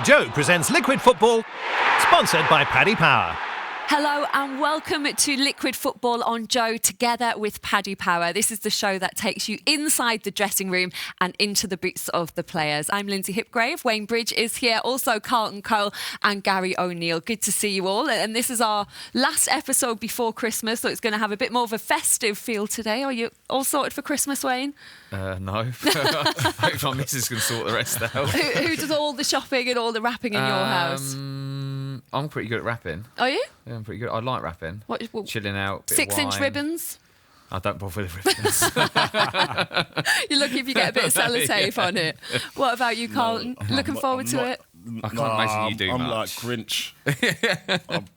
Joe presents Liquid Football, sponsored by Paddy Power. Hello and welcome to Liquid Football on Joe together with Paddy Power. This is the show that takes you inside the dressing room and into the boots of the players. I'm Lynsey Hipgrave. Wayne Bridge is here, also Carlton Cole and Gary O'Neill. Good to see you all. And this is our last episode before Christmas, so it's going to have a bit more of a festive feel today. Are you all sorted for Christmas, Wayne? No. Hope my missus can sort the rest out. Who does all the shopping and all the wrapping in your house? I'm pretty good at rapping. Are you? Yeah, I'm pretty good. I like rapping. What, chilling out. 6-inch ribbons? I don't bother with ribbons. You're lucky if you get a bit of sellotape on it. What about you, Carlton? Looking forward to it? I can't imagine you do I'm much. like Grinch.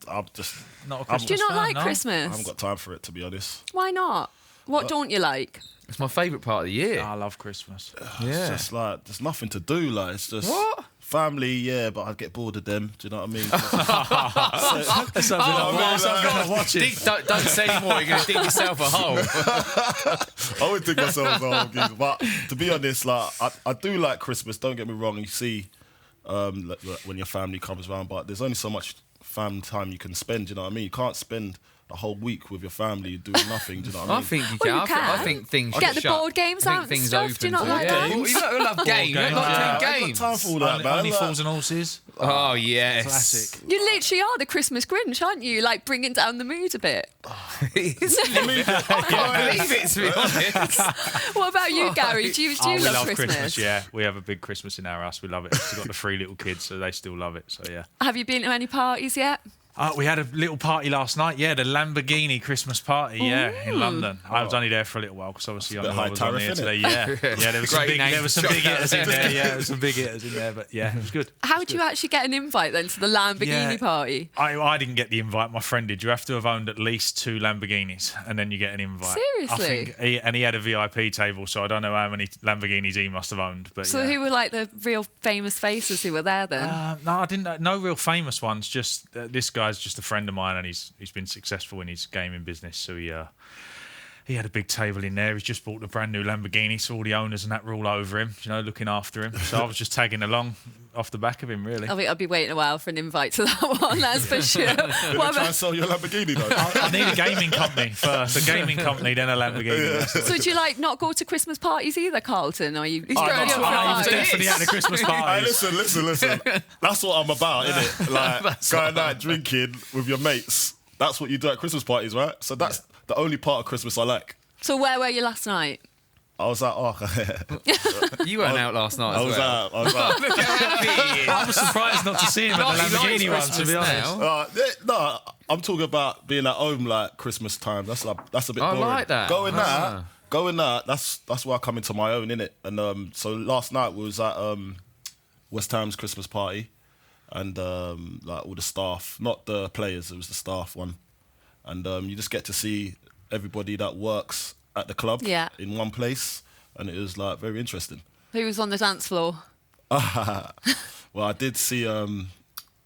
I'm just Not a Christmas Do you not fan, like no? Christmas? I haven't got time for it, to be honest. Why not? What don't you like? It's my favourite part of the year. I love Christmas. It's Yeah. just like there's nothing to do. Like it's just What? family, yeah, but I get bored of them. Do you know what I mean? That's something I'm watching. Don't say anymore. You're going to dig yourself a hole. I always think myself as a whole geezer. But to be honest, like I do like Christmas. Don't get me wrong. You see, like, when your family comes around, but there's only so much family time you can spend. You know what I mean? You can't spend a whole week with your family doing nothing. Do you know what I mean? I think you Well, can. you I can. think things Get should the shut. board games I out think and things stuff. open Do you not to- like yeah. games? Well, you don't love games. You don't games, like yeah. doing I ain't games. got time for all that, man. Only Like, Fools and Horses. Oh, yes. Classic. You literally are the Christmas Grinch, aren't you? Like bringing down the mood a bit. I can't believe it, to be honest. What about you, Gary? Do you we love love Christmas? Yeah. We have a big Christmas in our house. We love it. We've got the 3 little kids, so they still love it. So, yeah. Have you been to any parties yet? We had a little party last night. Yeah, the Lamborghini Christmas party. Yeah, in London. I was only there for a little while because obviously I bit knew high I was on tariff, here innit? today. Yeah, there was Great name there was some to big drop hitters that in there. there. Yeah, there was some big hitters in there. But yeah, it was good. How do you actually get an invite then to the Lamborghini Yeah. party? I didn't get the invite. My friend did. You have to have owned at least 2 Lamborghinis, and then you get an invite. Seriously? I think he had a VIP table, so I don't know how many Lamborghinis he must have owned. But So yeah. who were like the real famous faces who were there then? No, I didn't. No real famous ones. Just this guy's just a friend of mine, and he's been successful in his gaming business. So he had a big table in there. He's just bought a brand new Lamborghini, so all the owners and that were all over him, looking after him. So I was just tagging along off the back of him, really. I think I'll be waiting a while for an invite to that one, that's for sure. Did What they try about- and sell your Lamborghini though? I need a gaming company first. A gaming company, then a Lamborghini. That's what so do you not go to Christmas parties either, Carlton? Or you? He's going you're to for one. I was parties? definitely at the Christmas Hey, party. listen. That's what I'm about, innit? Like going out drinking with your mates. That's what you do at Christmas parties, right? So that's the only part of Christmas I like. So where were you last night? I was like, oh, You weren't out last night I as was well. out. I was out. Look how happy he is. I was surprised not to see him at the He likes Lamborghini one, to Christmas be honest. now. No, I'm talking about being at home like Christmas time. That's a bit I boring. like that. Going out. That's where I come into my own, innit? And so last night we was at West Ham's Christmas party, and like all the staff, not the players, it was the staff one, and you just get to see everybody that works at the club in one place, and it was like very interesting. Who was on the dance floor? Well, I did see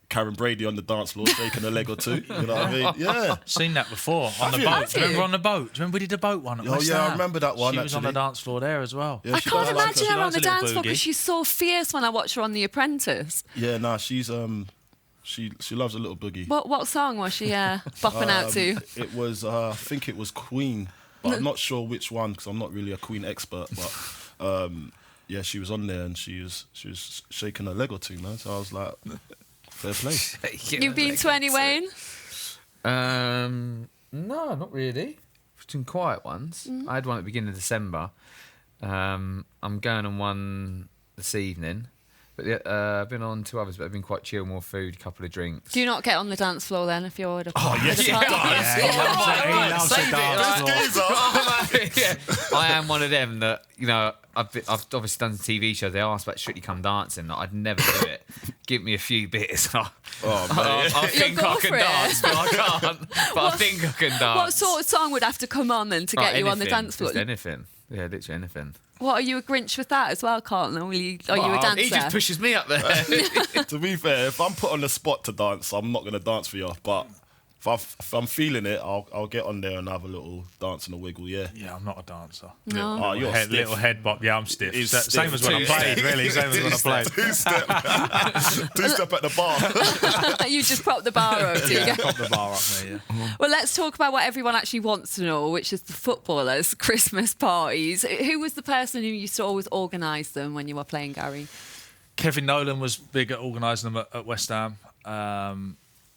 Karen Brady on the dance floor shaking a leg or two. You know what I mean? Yeah. Seen that before on the you? boat. Have you? Remember on the boat? Do you remember we did a boat one at Oh, West yeah, I Ham? remember that one, She was on the actually. dance floor there as well. Yeah, I she can't does like imagine it. her on likes the a little dance floor boogie. because she's so fierce when I watch her on The Apprentice. Yeah, nah, she's she loves a little boogie. What song was she bopping out to? It was I think it was Queen, but I'm not sure which one because I'm not really a Queen expert. But yeah, she was on there and she was shaking her leg or two, man. So I was like, fair play. You've been to any, Wayne? No, not really. Some quiet ones. I had one at the beginning of December. I'm going on one this evening. But I've been on 2 others, but I've been quite chill, more food, couple of drinks. Do you not get on the dance floor then if you're at a yes, at a he party? does. He loves Save the it. dance floor. Yeah. I am one of them that, I've obviously done some TV shows. They asked about Strictly Come Dancing. I'd never do it. Give me a few bits. I think go I for can it. dance, but I can't. But I think I can dance. What sort of song would have to come on then to get you on the dance floor? Just anything. Yeah, literally anything. What, are you a Grinch with that as well, Carlton? Or are you a dancer? He just pushes me up there. To be fair, if I'm put on the spot to dance, I'm not going to dance for you. But if I'm feeling it, I'll get on there and have a little dance and a wiggle. Yeah. Yeah, I'm not a dancer. No. Oh, you're stiff. Little head bop. Yeah, I'm stiff. He's Same stiff. as when I played, really. Same as when I played. Two-step at the bar. You just prop the bar up, do you? Pop the bar up there, yeah. Well, let's talk about what everyone actually wants to know, which is the footballers' Christmas parties. Who was the person who used to always organise them when you were playing, Gary? Kevin Nolan was big at organising them at West Ham.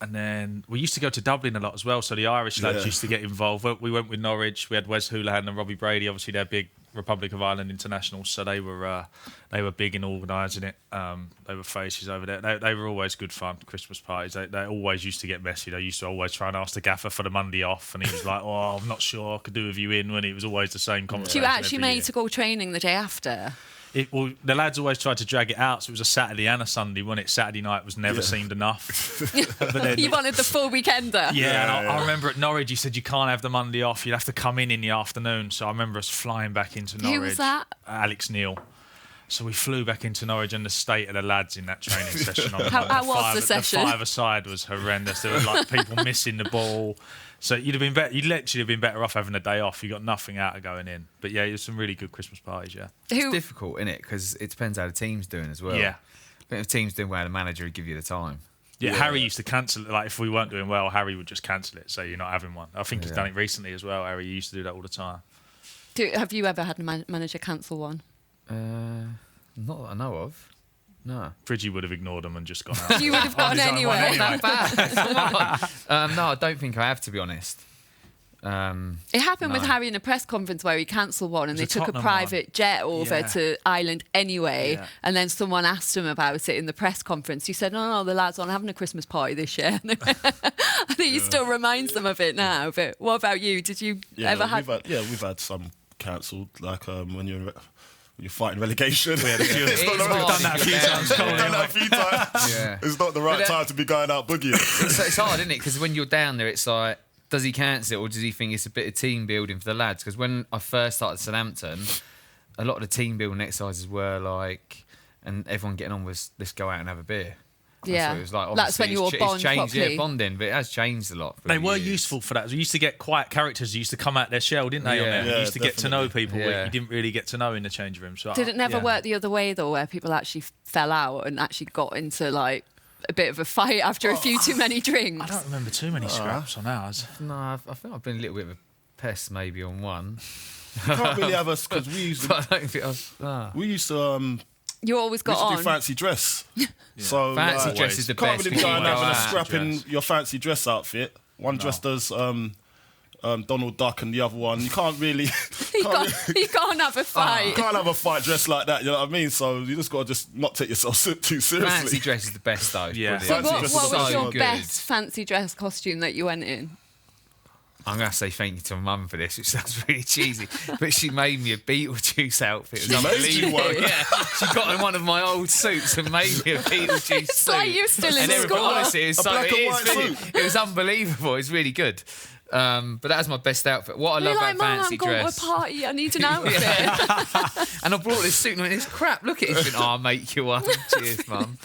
And then we used to go to Dublin a lot as well, so the Irish lads used to get involved. We went with Norwich. We had Wes Hoolahan and Robbie Brady. Obviously, they're big Republic of Ireland internationals, so they were big in organising it. They were faces over there. They were always good fun. Christmas parties. They always used to get messy. They used to always try and ask the gaffer for the Monday off, and he was like, "Oh, I'm not sure I could do with you in." When it was always the same conversation. Do you actually every made year. to go training the day after? Well, the lads always tried to drag it out, so it was a Saturday and a Sunday. When it Saturday night was never seemed enough. But then, You wanted the full weekender. yeah, and I remember at Norwich, he said you can't have the Monday off. You'd have to come in the afternoon. So I remember us flying back into Norwich. Who was that? Alex Neil. So we flew back into Norwich, and the state of the lads in that training session. How was the session? The five-a-side was horrendous. There were like people missing the ball. So you'd have been better. You'd literally have been better off having a day off. You got nothing out of going in. But yeah, there's some really good Christmas parties. Yeah. It's difficult, isn't it? Because it depends how the team's doing as well. Yeah. I think if the team's doing well, the manager would give you the time. Yeah, Harry used to cancel it. Like if we weren't doing well, Harry would just cancel it. So you're not having one. I think he's done it recently as well. Harry used to do that all the time. Have you ever had a manager cancel one? Not that I know of. No. Bridgie would have ignored them and just gone out. You would have gone anyway. Not that bad. No, I don't think I have, to be honest. It happened with Harry in a press conference where he cancelled one and It they was a took a Tottenham private jet over to Ireland anyway. Yeah. And then someone asked him about it in the press conference. He said, no, the lads aren't having a Christmas party this year. I think he still reminds them of it now. But what about you? Did you ever have... We've had some cancelled, like when you're fighting relegation. We had a few. We've done that a few times. Yeah. It's not the right time to be going out boogieing. It's hard, isn't it? Because when you're down there, it's like, does he cancel it or does he think it's a bit of team building for the lads? Because when I first started Southampton, a lot of the team building exercises were like, and everyone getting on was, let's go out and have a beer. Yeah, it was like, that's when you were bond changed, properly. yeah, bonding, but it has changed a lot. They were useful for that. We used to get quiet characters who used to come out their shell, didn't they? Yeah. On there? Yeah, You used to get to know definitely. people that you didn't really get to know in the change room. So Did it never work the other way, though, where people actually fell out and actually got into, like, a bit of a fight after a few too many drinks? I don't remember too many scraps on ours. No, I think I've been a little bit of a pest maybe on one. You can't really have us because we used But to. I don't think I was. We used to. You always We got used to on. do fancy dress. So Fancy like, dress is the can't best. really be thing going you out go and out. scrapping your fancy dress outfit. One dressed as Donald Duck and the other one. You can't really. You can't have a fight. You can't have a fight dressed like that. You know what I mean? So you just got to just not take yourself too seriously. Fancy dress is the best though. Yeah. So Fancy what dress was is your so good. best fancy dress costume that you went in? I'm going to say thank you to my mum for this, which sounds really cheesy, but she made me a Beetlejuice outfit. It was made you unbelievable. one? Yeah, she got in one of my old suits and made me a Beetlejuice It's suit. like you're still in and school. Honestly, it's A so, black it and is, white really- suit. it was unbelievable. It's really good. But that was my best outfit. What I You're love like, about Mum, fancy I'm going dress. to a party. I need an outfit. And I brought this suit and went, it's crap, look at it. She went, I'll make you one. Cheers, Mum.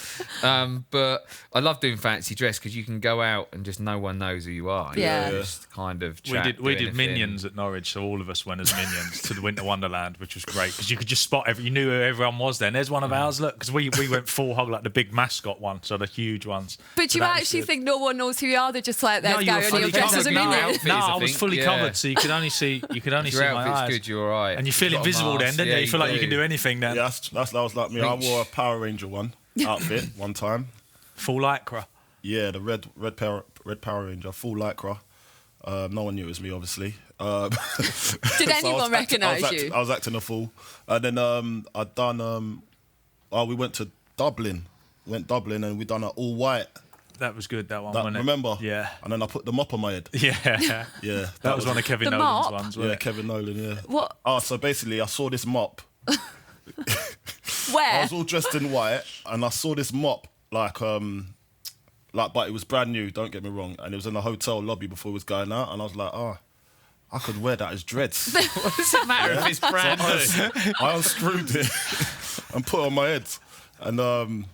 But I love doing fancy dress because you can go out and just no one knows who you are. Yeah. You just kind of We chat, did do anything. Minions at Norwich, so all of us went as Minions to the Winter Wonderland, which was great because you could just spot you knew who everyone was then. There's one of ours, look, because we went full hog, like the big mascot one, so the huge ones. But So you that was actually good. think no one knows who you are? They're just like, there's No, you were Gary fully O'Neill dressed as a covered. minion. outfits, No, I I was think, fully yeah. covered, so you could only see If my your outfit's eyes. good, you're all right. And you feel Got a invisible then, mask, don't you? You feel like you can do. do anything then. Yeah, that was like me. I wore a Power Ranger outfit one time. Full lycra. Yeah, the red Power Ranger, full lycra. No one knew it was me, obviously. Did So I anyone was recognise you? I was acting a fool, and then I'd done. We went to Dublin, and we done an all white. That was good, that one, That, wasn't it? remember? Yeah. And then I put the mop on my head. Yeah. Yeah, That was one of Kevin The Nolan's mop? ones, Yeah, wasn't it? Kevin Nolan. Yeah. What? Oh, so basically, I saw this mop. I Where? was all dressed in white, and I saw this mop like, but it was brand new. Don't get me wrong, and it was in the hotel lobby before it was going out, and I was like, I could wear that as dreads. What does it matter if it's brand new? I unscrewed it and put it on my head, and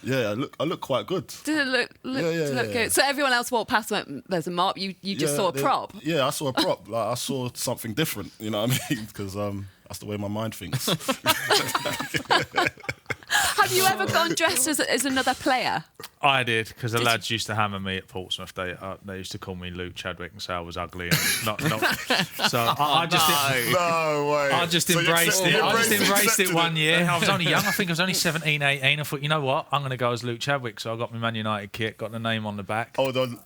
Yeah, I look quite good. Did it look good? So everyone else walked past and went, there's a mop. You just saw a prop. Yeah, I saw a prop. Like I saw something different. You know what I mean? Because that's the way my mind thinks. Have you ever gone dressed as another player? I did, because the lads used to hammer me at Portsmouth. They used to call me Luke Chadwick and say I was ugly. And not. So I just No way. I just embraced it. I just embraced it one year. I was only young. I think I was only 17, 18. I thought, you know what? I'm going to go as Luke Chadwick. So I got my Man United kit, got the name on the back. Hold on.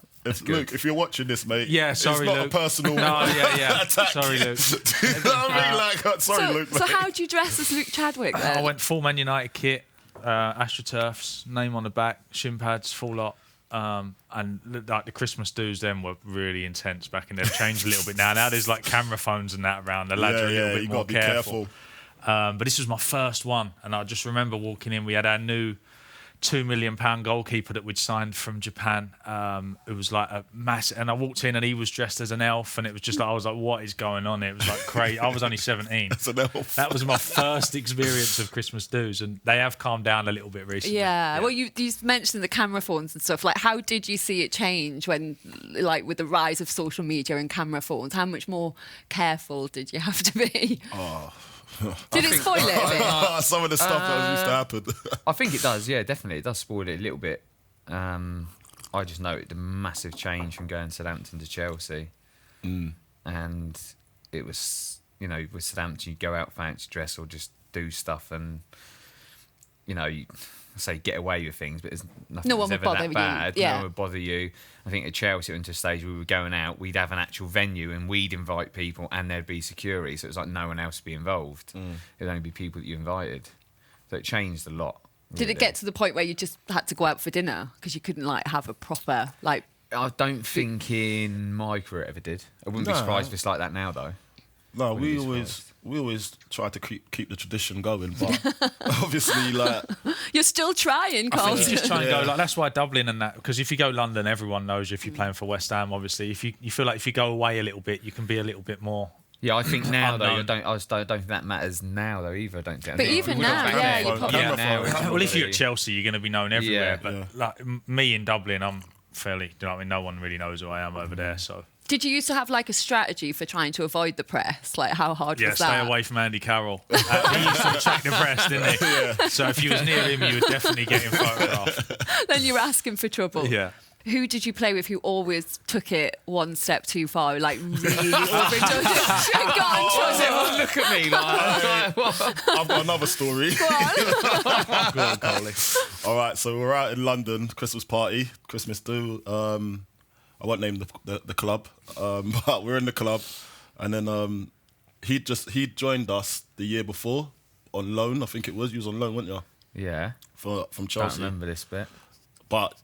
Luke, if you're watching this, mate, sorry, it's not Luke. a personal attack. Sorry, Luke. Do you know what I mean? Sorry, Luke. So how do you dress as Luke Chadwick then? I went full Man United kit, AstroTurfs, name on the back, shin pads, full lot. And like the Christmas do's then were really intense back in there. They've changed a little bit now. Now there's like camera phones and that around. The lads are a little bit more careful. But this was my first one, and I just remember walking in. We had our new £2 million goalkeeper that we'd signed from Japan. It was like a massive, and I walked in and he was dressed as an elf, and it was just like, I was like, what is going on? It was like crazy. I was only 17. As an elf. That was my first experience of Christmas do's, and they have calmed down a little bit recently. Yeah. Well, you mentioned the camera phones and stuff. Like, how did you see it change when, like, with the rise of social media and camera phones? How much more careful did you have to be? Did it spoil it a bit? Some of the stuff that used to happen. I think it does, yeah, definitely. It does spoil it a little bit. I just noted the massive change from going Southampton to Chelsea. And it was, you know, with Southampton, you go out fancy dress or just do stuff and, you know, you say get away with things, but there's nothing No one that's would ever bother that you. bad. Yeah. No one would bother you. I think at Chelsea, it went to a stage where we were going out, we'd have an actual venue and we'd invite people and there'd be security. So it was like no one else would be involved. It'd only be people that you invited. So it changed a lot. Did it get to the point where you just had to go out for dinner because you couldn't like have a proper like? I don't think in my career it ever did. I wouldn't be surprised if it's like that now, though. No, we always try to keep the tradition going, but obviously, like You're still trying, I Carlton. think you just try and go like that's why Dublin and that, because if you go London, everyone knows you if you're playing for West Ham. Obviously, if you feel like if you go away a little bit, you can be a little bit more. Yeah, I think now though, Unknown. I don't think that matters now though either. I don't think. But I think even we got now, back yeah, then. you probably- Yeah, now it's Well, if you're probably- at Chelsea, you're going to be known everywhere. Yeah. But like me in Dublin, I'm fairly. Do you know what I mean? No one really knows who I am over there. So Did you used to have like a strategy for trying to avoid the press? Like how hard yeah, was stay that? away from Andy Carroll. He used to attract the press, didn't he? So if you was near him, you would definitely get him photographed. Then you were asking for trouble. Yeah. Who did you play with who always took it one step too far? Like really overdone it? Go on, Everyone look at me like what? I've got another story. Go on. Go on, Coley. All right, so we're out in London, Christmas party, Christmas do. I won't name the club, but we're in the club, and then he joined us the year before on loan. I think it was. You was on loan, weren't you? Yeah, From don't Chelsea. remember this bit. But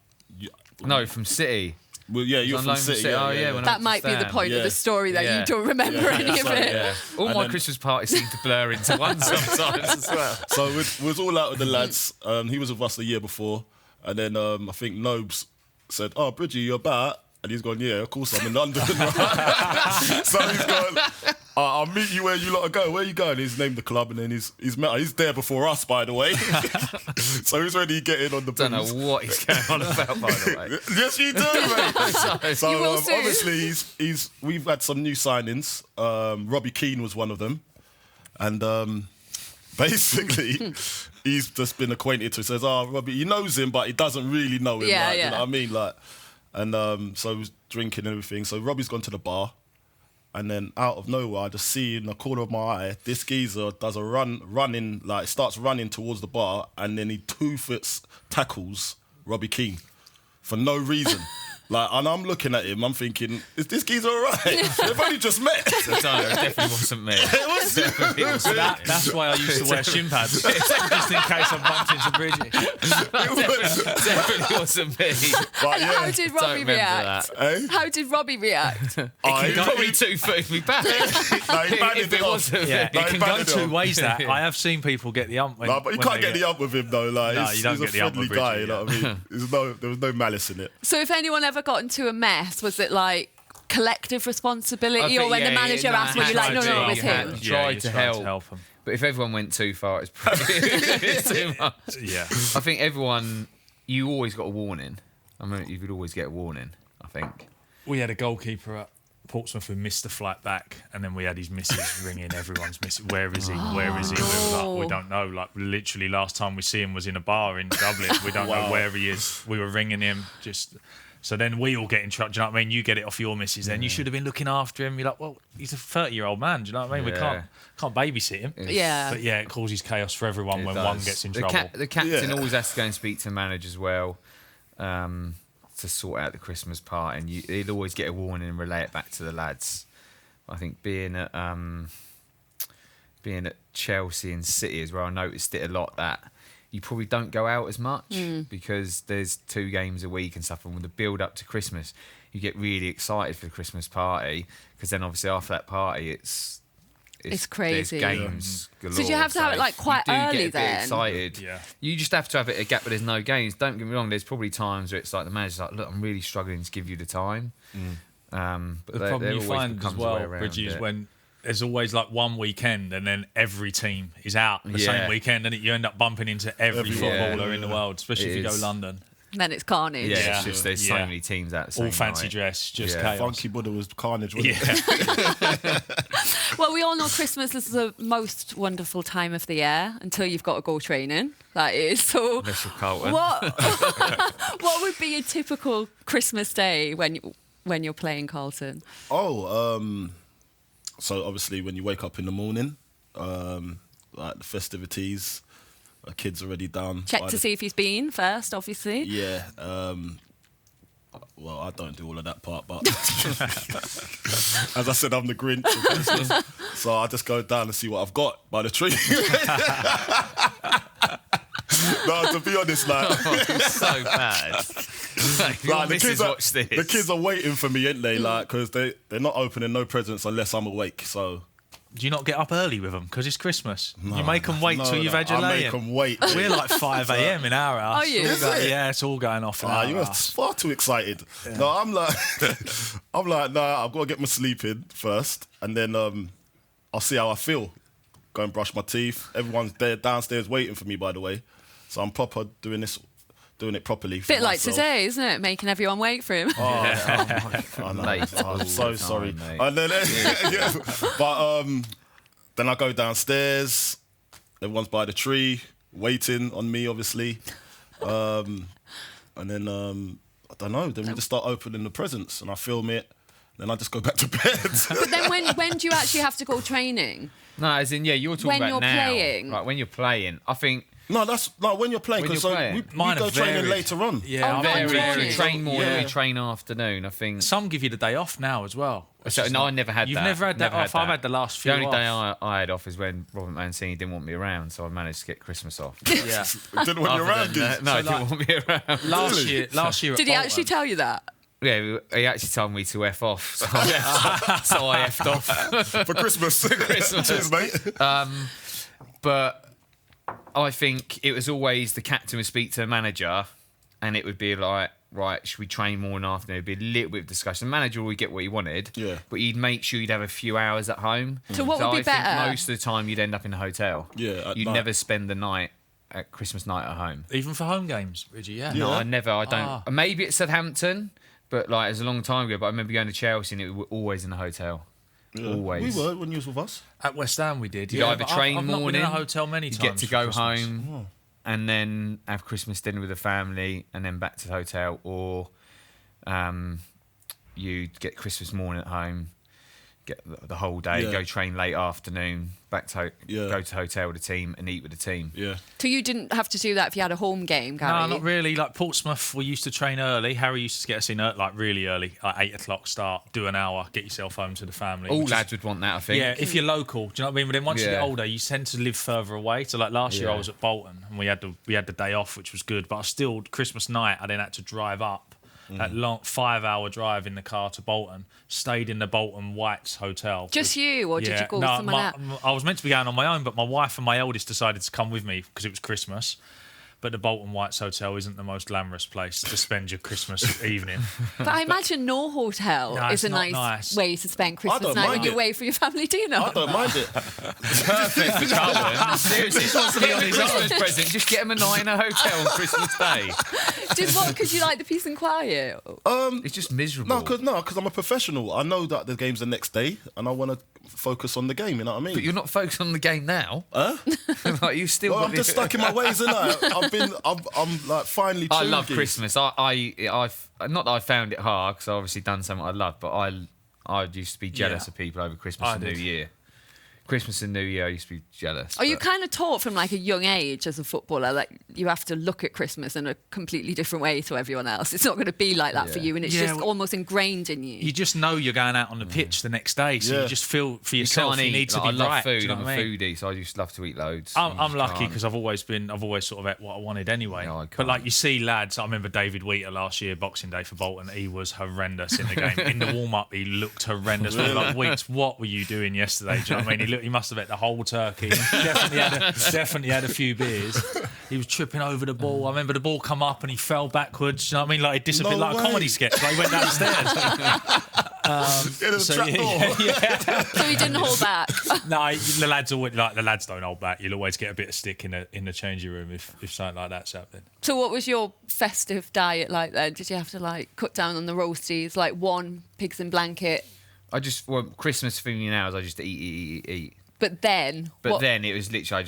No, from City. well, yeah, you were on from loan from City. City. Yeah, Oh, yeah, yeah, yeah. when I That went to might be the Stan. point of Yeah. the story that Yeah. you don't remember Yeah. any of So, it. Yeah, all And my then- Christmas parties seem to blur into one sometimes as well. So we was all out with the lads. He was with us the year before, and then I think Nobes said, "Oh, Bridgie, you're back." And he's gone, "Yeah, of course I'm in London." Right? So he's gone, "I'll meet you where you lot are going. Where you going?" He's named the club, and then he's there before us, by the way. So he's already getting on the Don't know booze. what he's going on about, by the way. Yes, you do, mate. So You will soon. obviously we've had some new signings. Robbie Keane was one of them, and basically he's just been acquainted to. He says, "Oh, Robbie," he knows him, but he doesn't really know him. Yeah, like, yeah. You know what I mean? Like, and so he was drinking and everything. So Robbie's gone to the bar, and then out of nowhere, I just see in the corner of my eye, this geezer does a running, like starts running towards the bar, and then he 2 foot tackles Robbie Keane for no reason. Like, and I'm looking at him, I'm thinking, is this geezer all right? They've only just met. So it definitely wasn't me. Definitely wasn't me. That's why I used to wear shin pads, just in case I bumped into Bridgie. Definitely wasn't me. But And yeah, how did Don't Robbie remember react? that. eh? How did Robbie react? He probably 2 foot me back. No, he banded If it it off. wasn't Yeah, me. it can he go banded it two off. ways. That I have seen people get the ump. When, No, but you when can't they get the ump with him though. Like, No, he's, you don't he's a get the ump friendly with guy. Bridgie, You know what I mean? There was no malice in it. So if anyone ever got into a mess, was it like collective responsibility, I think, or when the yeah, manager yeah, asked, were you like, no, no, it was him? Tried to help. him. But if everyone went too far, it's probably it's too much. Yeah. I think everyone you always got a warning. I mean, you could always get a warning, I think. We had a goalkeeper at Portsmouth who missed the flight back, and then we had his missus ringing. Everyone's missing. Where is he? Where is he? We were like, we don't know. Like, literally, last time we see him was in a bar in Dublin. We don't know where he is. We were ringing him. So then we all get in trouble. Do you know what I mean? You get it off your missus. Then you should have been looking after him. You're like, well, he's a 30-year-old man. Do you know what I mean? We can't babysit him. Yeah. But yeah, it causes chaos for everyone when one gets in trouble. The captain always has to go and speak to the manager as well. To sort out the Christmas part, and he'd always get a warning and relay it back to the lads. I think being at Chelsea and City as well, I noticed it a lot that you probably don't go out as much because there's 2 games a week and stuff, and with the build up to Christmas, you get really excited for the Christmas party because then obviously after that party it's crazy. There's games galore. So do you have to have it like quite you do early get a bit then? excited. Yeah. You just have to have a gap where there's no games. Don't get me wrong. There's probably times where it's like the manager's like, look, I'm really struggling to give you the time. But The problem you find as well, Bridgie, is when there's always like one weekend and then every team is out the same weekend, and you end up bumping into every footballer in the world, especially if you go London. Then it's carnage. Yeah, it's just there's so many teams out the same all fancy night. dress, just chaos. Funky Buddha was carnage, wasn't it? Well, we all know Christmas is the most wonderful time of the year until you've got to go training. That is. So Unless you're Carlton. what would be a typical Christmas day when you're playing Carlton? So obviously when you wake up in the morning, like the festivities, kids already done. Check to see if he's been first, obviously. Yeah. Well, I don't do all of that part, but as I said, I'm the Grinch of Christmas, so I just go down and see what I've got by the tree. No, to be honest, like It's so bad. like, the kids are waiting for me, ain't they? Like, because they're not opening no presents unless I'm awake. So Do you not get up early with them because it's Christmas? You make them wait till you've had your I lay make in. them wait. We're like 5 a.m. in our house. Are you? Is it? Yeah, it's all going off in our You're house. far too excited. Yeah. No, I'm like, nah, I've got to get my sleep in first, and then I'll see how I feel. Go and brush my teeth. Everyone's there downstairs waiting for me, by the way. So I'm proper doing it properly. Bit like today, isn't it? Making everyone wait for him. I know. I'm so sorry. And then, but then I go downstairs. Everyone's by the tree, waiting on me, obviously. And then I don't know. Then we just start opening the presents, and I film it. Then I just go back to bed. But then when do you actually have to go training? No, as in, you're talking When about you're now. playing. Right, when you're playing. I think No, that's no when you're playing. When Because you're so playing. we Mine go are training varied. later on. Yeah, Oh, I'm very we train morning, Yeah. we train afternoon, I think. Some give you the day off now as well. So, no, I never had You've that. never had that off? I've had the last few The only off. day I had off is when Robert Mancini didn't want me around, so I managed to get Christmas off. Yeah. Didn't want you Other around, than that, dude. no, So, he didn't want me around. Last year at Did he Bolton, actually tell you that? Yeah, he actually told me to F off, so, so I F'd off. For Christmas. Cheers, mate. But I think it was always the captain would speak to the manager, and it would be like, right, should we train more in the afternoon? It'd be a little bit of discussion. The manager would get what he wanted, Yeah. but he'd make sure you'd have a few hours at home. So what would be I think better? most of the time you'd end up in a hotel. Yeah, at You'd night. never spend the night at Christmas night at home. even for home games, Reggie. Yeah. No, I never. I don't. Ah. Maybe at Southampton, but like it was a long time ago. But I remember going to Chelsea and it was always in a hotel. Yeah. Always. We were when you was with us. At West Ham we did. You'd Yeah, either but train I've not been morning, in a hotel many you times. get to for go Christmas. home and then have Christmas dinner with the family and then back to the hotel, or you'd get Christmas morning at home, get the whole day, Yeah. go train late afternoon, back to Yeah. go to hotel with the team and eat with the team. Yeah. So you didn't have to do that if you had a home game, Gary? No, not really. Like Portsmouth, we used to train early. Harry used to get us in like really early, like 8 o'clock start, do an hour, get yourself home to the family. All which is- lads would want that, I think. Yeah, if you're local, do you know what I mean? But then once you Yeah. get older, you tend to live further away. So like last year, I Yeah. was at Bolton and we had the day off, which was good. But I still Christmas night, I then had to drive up. That long 5-hour drive in the car to Bolton. Stayed in the Bolton Whites Hotel. Just you, or did you go with someone else? I was meant to be going on my own, but my wife and my eldest decided to come with me because it was Christmas. but the Bolton Whites Hotel isn't the most glamorous place to spend your Christmas evening. But I imagine no hotel No, is it's a not nice way to spend Christmas don't night mind when you're it. away for your family dinner. I don't mind it. Perfect for Carlton. Seriously, he wants to be on his Christmas present. Just get him a night in a hotel on Christmas Day. Just what? Because you like the peace and quiet. It's just miserable. Because I'm a professional. I know that the game's the next day, and I want to focus on the game. You know what I mean? But you're not focused on the game now. Huh? Like, you still. Well, got I'm just stuck in my ways, isn't I? I'm like finally. I love tuned. Christmas. I've not that I found it hard because I've obviously done something I love, but I used to be jealous of people over Christmas and New Year. Christmas and New Year, I used to be jealous. Are you kind of taught from like a young age as a footballer that you have to look at Christmas in a completely different way to everyone else? It's not going to be like that for you, and it's just almost ingrained in you. You just know you're going out on the pitch the next day, so you just feel for yourself you need to be I love right. food. Do you know I'm what a I mean? foodie, so I just love to eat loads. I'm lucky because I've always sort of ate what I wanted anyway. No, I but can't. like you see lads, I remember David Wheater last year, Boxing Day for Bolton. He was horrendous in the game. In the warm up, he looked horrendous. We were like, Wheats, what were you doing yesterday? Do you know what I mean? He must have ate the whole turkey. definitely had a few beers. He was tripping over the ball. I remember the ball come up and he fell backwards. You know what I mean? Like he disappeared, No like way. a comedy sketch. Like he went downstairs. Trap door. So he didn't hold back. No, the lads always the lads don't hold back. You'll always get a bit of stick in the changing room if something like that's happening. So what was your festive diet like then? Did you have to like cut down on the roasties, like one pigs in blanket? Christmas for me now is I just eat. But then, Then it was literally you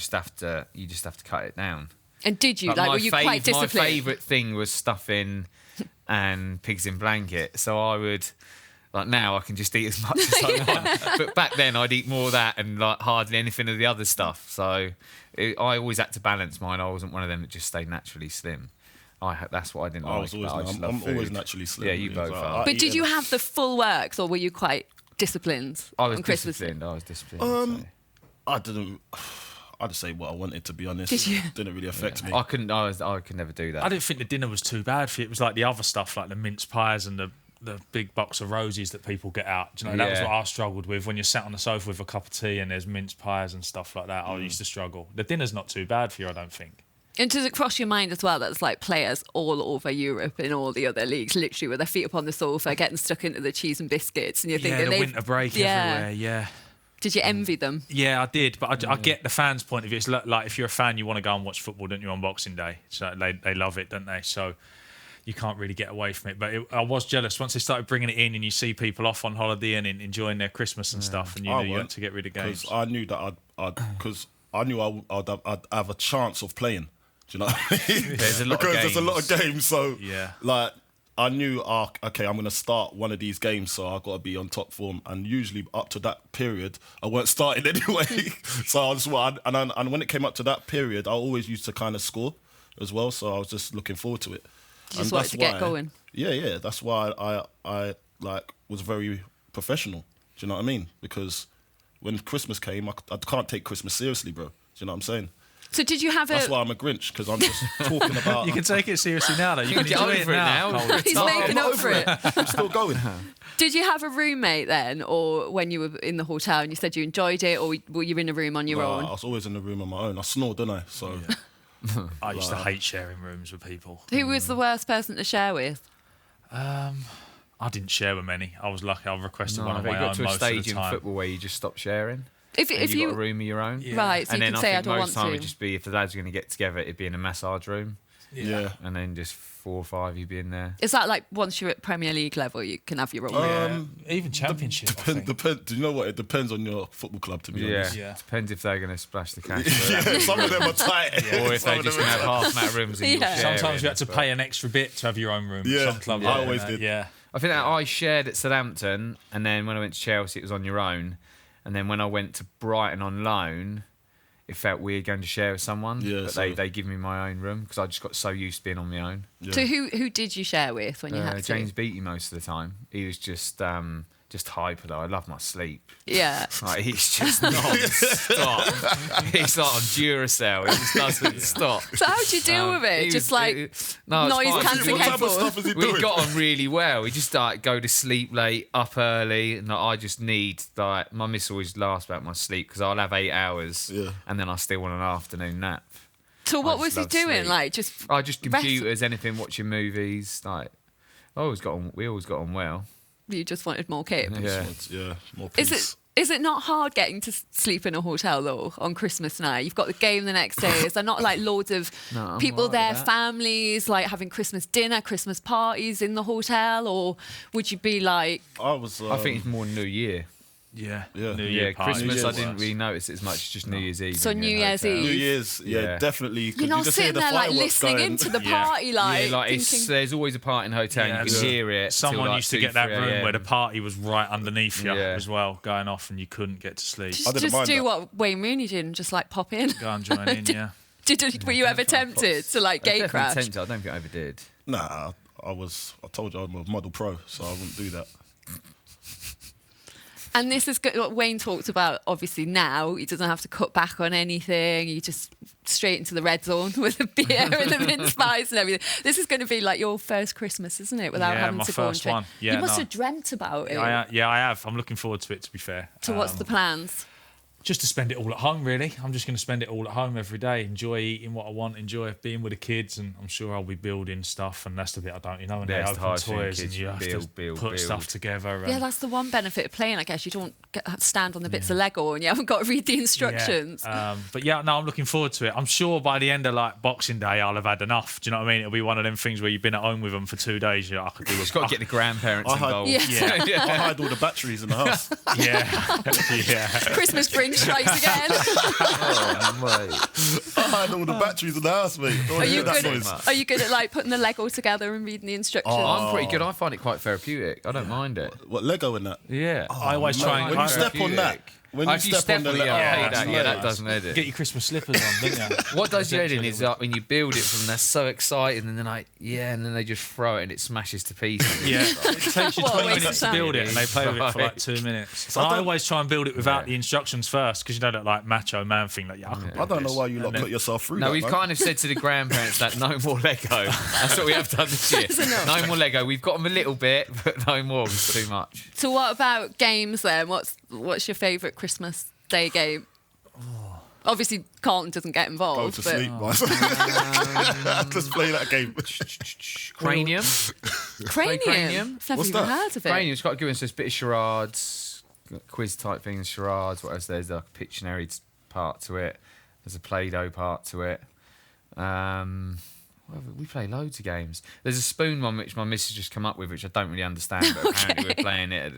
just have to cut it down. And did you? Like, Were you quite disciplined? My favourite thing was stuffing and pigs in blanket. So I would, like now I can just eat as much as I want. But back then I'd eat more of that and like hardly anything of the other stuff. So I always had to balance mine. I wasn't one of them that just stayed naturally slim. That's what I didn't like. I'm always naturally slim. Yeah, you both are. But did you have the full works, or were you quite disciplined I was on Christmas? disciplined. So. I didn't. I just say what I wanted, to be honest. Did you? It didn't really affect me. I could never do that. I didn't think the dinner was too bad for you. It was like the other stuff, like the mince pies and the big box of roses that people get out. Do you know, that was what I struggled with when you're sat on the sofa with a cup of tea and there's mince pies and stuff like that. I used to struggle. The dinner's not too bad for you, I don't think. And does it cross your mind as well that there's like players all over Europe in all the other leagues, literally with their feet up on the sofa, getting stuck into the cheese and biscuits, and you're thinking, the winter break everywhere, yeah. Did you envy them? Yeah, I did, but I get the fans' point of view. It's like if you're a fan, you want to go and watch football, don't you, on Boxing Day? So they love it, don't they? So you can't really get away from it. But I was jealous once they started bringing it in, and you see people off on holiday and enjoying their Christmas and stuff, and you knew you had to get rid of games. Because I knew that I'd have a chance of playing. Do you know what I mean? There's a lot because of there's a lot of games, so Yeah. like I knew, okay, I'm going to start one of these games, so I've got to be on top form. And usually up to that period, I weren't starting anyway. So I just and when it came up to that period, I always used to kind of score as well. So I was just looking forward to it. You just wanted to get going. Yeah. That's why I like was very professional. Do you know what I mean? Because when Christmas came, I can't take Christmas seriously, bro. Do you know what I'm saying? So did you have That's why I'm a Grinch, because I'm just talking about... You can take it seriously now, though. You can get enjoy over it now. Cole. He's making up for it. I'm still going. Did you have a roommate then, or when you were in the hotel and you said you enjoyed it, or were you in a room on your own? I was always in the room on my own. I snore, don't I? So I used to hate sharing rooms with people. Who was the worst person to share with? I didn't share with many. I was lucky. I requested one No, of but my you own got to a most of stage the in time. football where you just stop sharing. If and you got a room of your own. right, so and you then can I say think I don't most want time to. it'd just be if the lads are going to get together, it'd be in a massage room, yeah. and then just 4 or 5 you'd be in there. Is that like once you're at Premier League level, you can have your own room? Even Championship. I think. Do you know what? It depends on your football club, to be honest. Yeah. Depends if they're going to splash the cash. Yeah, some of them are tight. Or if they're just going to have half amount of rooms and Yeah. Sometimes you had to pay an extra bit to have your own room. Yeah, Some clubs I like always that. did. Yeah. I think that I shared at Southampton, and then when I went to Chelsea, it was on your own. And then when I went to Brighton on loan, it felt weird going to share with someone. Yeah, but they give me my own room because I just got so used to being on my own. Yeah. So who did you share with when you had to? James Beattie most of the time. He was just hyper though. I love my sleep. Yeah. Like, he's just non-stop. He's like on Duracell. He just doesn't stop. So how do you deal with it? Just like no, it's noise fine. cancelling What type of headphones? stuff is he We doing? got on really well. We just like go to sleep late, up early, and I just need like my miss always laughs about my sleep because I'll have 8 hours, Yeah. and then I still want an afternoon nap. So what was he love doing? sleep. Like just Just computers, anything, watching movies. Like, we always got on well. You just wanted more kip. Yeah. More peace. Is it not hard getting to sleep in a hotel though on Christmas night? You've got the game the next day. Is there not like loads of I'm people all right there, with that. families, like having Christmas dinner, Christmas parties in the hotel? Or would you be like... I was. I think it's more New Year. Yeah. Yeah. New Year party. Christmas New I Year's didn't worse. really notice it as much. It's just New Year's Eve. So in the New Year's hotel. Eve. New Year's, Yeah. definitely. 'cause You're not you just hear sitting the there like fireworks listening going. into the Yeah. party, like, Yeah, like thinking... there's always a party in the hotel. Yeah, and you can hear it. Someone till like used to 2, get that 3 room a.m. where the party was right underneath you Yeah. as well, going off, and you couldn't get to sleep. I didn't Just mind do that. what Wayne Rooney did and just like pop in. Go and join in, yeah. Were you ever tempted to like I gate definitely crash? tempted. I don't think I ever did. Nah, I told you I'm a model pro, so I wouldn't do that. And this is good, what Wayne talked about. Obviously now he doesn't have to cut back on anything. You just straight into the red zone with a beer and the mince pies and everything. This is going to be like your first Christmas, isn't it? Without Yeah, having my to go and first train. one. Yeah, you must no. have dreamt about it. I have. I'm looking forward to it, to be fair. So what's the plans? Just to spend it all at home, really. I'm just going to spend it all at home every day. Enjoy eating what I want. Enjoy being with the kids, and I'm sure I'll be building stuff. And that's the bit I don't, when they That's the open hardest thing, toys and kids. you have to Build. put stuff together. And Yeah, that's the one benefit of playing, I guess. You don't have to stand on the bits of Lego and you haven't got to read the instructions. But yeah, no, I'm looking forward to it. I'm sure by the end of like Boxing Day, I'll have had enough. Do you know what I mean? It'll be one of them things where you've been at home with them for 2 days. I could do. Just got to get the grandparents involved. Yeah. I hide all the batteries in the house. yeah. Christmas Grinch strikes again. Oh, mate. I hide all the batteries in the house, mate. Don't Are you hear that good? noise. Are you good at like putting the Lego together and reading the instructions? I'm pretty good. I find it quite therapeutic. I don't mind it. What, Lego in that? Yeah. I always try and When you step on that, when you step on the Lego, that doesn't edit. get your Christmas slippers on, don't you? What does your head in is when you build it from they're so excited and then they just throw it and it smashes to pieces. Yeah, it takes you What a 20 waste of minutes to time. build it, and they play with it for like Right. 2 minutes. So I always try and build it without the instructions first, because you know that like macho man thing. Like, I can I build don't know this. why you lot And then- put yourself through No, that. we've man. kind of said to the grandparents that no more Lego. That's what we have done this year. No more Lego. We've got them a little bit, but no more. It's too much. So what about games then? What's your favourite Christmas Day game? Obviously, Carlton doesn't get Go involved. to but sleep, man. Just play that game. Cranium. Cranium. Cranium? I've never What's even that? heard of it. Cranium's quite good. So it's a bit of charades, quiz type things, charades. What else? There's a Pictionary part to it. There's a Play-Doh part to it. We play loads of games. There's a spoon one which my missus just come up with, which I don't really understand, but apparently we're playing it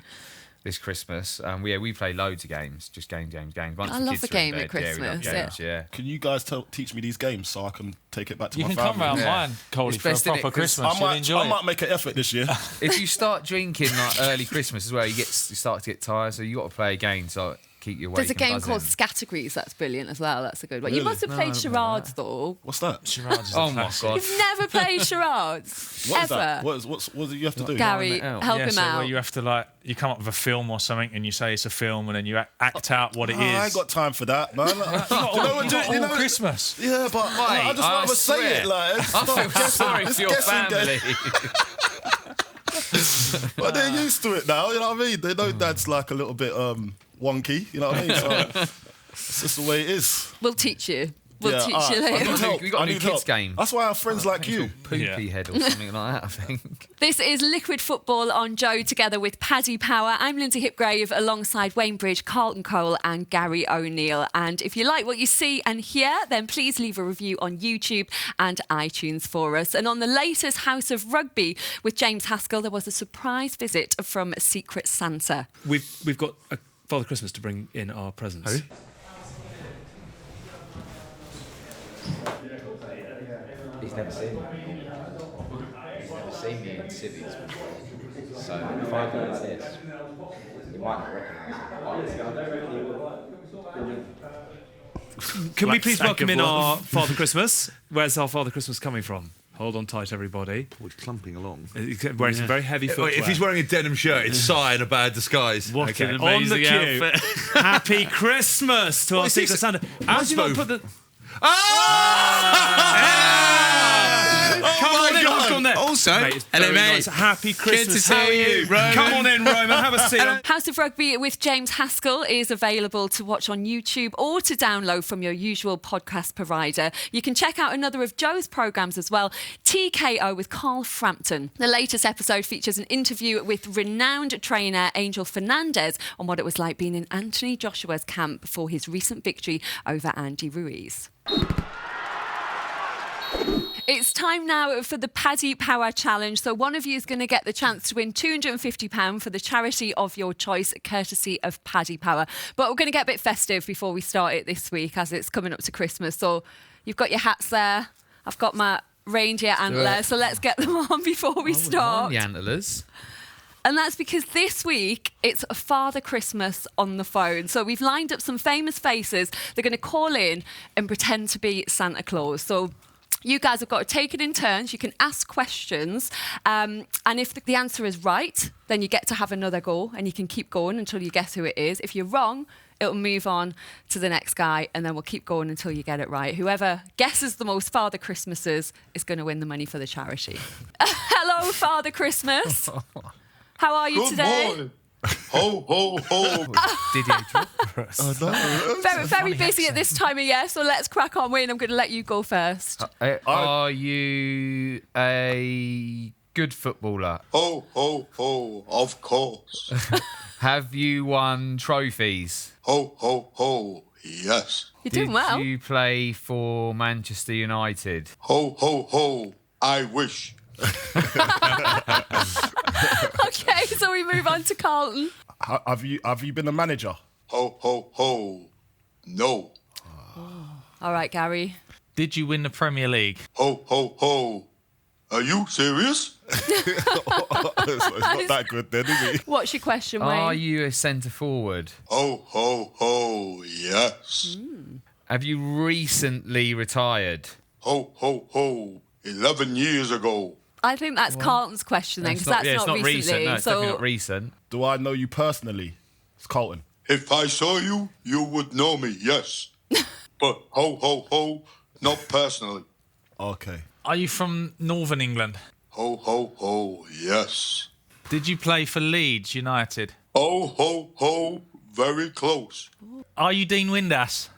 this Christmas. We play loads of games, just games. Once I the love kids a are in game bed, at Christmas, we love games, yeah. Can you guys teach me these games so I can take it back to You my can come family? round Yeah. mine, Coley, It's for a best, innit, proper 'cause Christmas. You'll enjoy I it. might make an effort this year. If you start drinking like early Christmas as well, you start to get tired. So you got to play a game to keep you awake. There's a and game buzzing. called Scattergrees. That's brilliant as well. That's a good one. You Really? must have No, played I don't charades though. What's that? Charades is a Oh my classic. god! You've never played charades What is ever. that? What do you have to do? Gary, Line it out. help Yeah, him so out. where you have to you come up with a film or something, and you say it's a film, and then you act out what it is. I ain't got time for that. No, no. Not Do you know all, what- not you all know- Christmas. Yeah, but I just I rather say swear. it. Like, it's I not feel guessing- sorry it's for your guessing family. game. But they're used to it now. You know what I mean? They know Dad's like a little bit wonky. You know what I mean? So it's just the way it is. We'll teach you. We'll Yeah, teach alright. you I later. need help. We got a I new need kids help. game. That's why I have friends like you. Poopy Yeah. head or something like that, I think. This is Liquid Football on Joe together with Paddy Power. I'm Lynsey Hipgrave alongside Wayne Bridge, Carlton Cole and Gary O'Neill. And if you like what you see and hear, then please leave a review on YouTube and iTunes for us. And on the latest House of Rugby with James Haskell, there was a surprise visit from Secret Santa. We've got a Father Christmas to bring in our presents. He's never seen me. He's never seen me in civvies before. So if I do this, he might not recognise me. Can we please Sack welcome of in love. our Father Christmas? Where's our Father Christmas coming from? Hold on tight, everybody. We're clumping along. He's wearing some very heavy footwear. If he's wearing a denim shirt, it's Sigh in a bad disguise. What Okay, an on the amazing cue. outfit. Happy Christmas to our is this? Secret Santa. As you not move. put the... Ah! Come on in, what's going there? Also, Mate, it's hello, very mate. nice. Happy Good Christmas. to How are see you? you, Roman. Come on in, Roman. Have a seat. House of Rugby with James Haskell is available to watch on YouTube or to download from your usual podcast provider. You can check out another of Joe's programmes as well, TKO with Carl Frampton. The latest episode features an interview with renowned trainer Angel Fernandez on what it was like being in Anthony Joshua's camp for his recent victory over Andy Ruiz. It's time now for the Paddy Power Challenge. So one of you is going to get the chance to win £250 for the charity of your choice, courtesy of Paddy Power. But we're going to get a bit festive before we start it this week, as it's coming up to Christmas. So you've got your hats there. I've got my reindeer antlers. So let's get them on before we start. The antlers. And that's because this week it's Father Christmas on the phone. So we've lined up some famous faces. They're going to call in and pretend to be Santa Claus. So you guys have got to take it in turns. You can ask questions. And if the answer is right, then you get to have another go and you can keep going until you guess who it is. If you're wrong, it'll move on to the next guy and then we'll keep going until you get it right. Whoever guesses the most Father Christmases is going to win the money for the charity. Hello, Father Christmas. How are you today? Morning. Ho, ho, ho. Did you? Very busy at this time of year, so let's crack on. Wayne, I'm going to let you go first. Are you a good footballer? Ho, ho, ho. Of course. Have you won trophies? Ho, ho, ho. Yes. You're doing well. Did you play for Manchester United? Ho, ho, ho. I wish. Okay, so we move on to Carlton. Have you been a manager? Ho, ho, ho. No. All right, Gary. Did you win the Premier League? Ho, ho, ho. Are you serious? It's not that good then, is it? What's your question, Wayne? Are you a centre forward? Ho, ho, ho. Yes. Have you recently retired? Ho, ho, ho. 11 years ago. I think that's Carlton's question then, because that's it's not recently. recent. No, it's so definitely not recent. Do I know you personally? It's Carlton. If I saw you, you would know me, yes. But ho, ho, ho, not personally. Okay. Are you from Northern England? Ho, ho, ho, yes. Did you play for Leeds United? Ho, ho, ho, very close. Are you Dean Windass?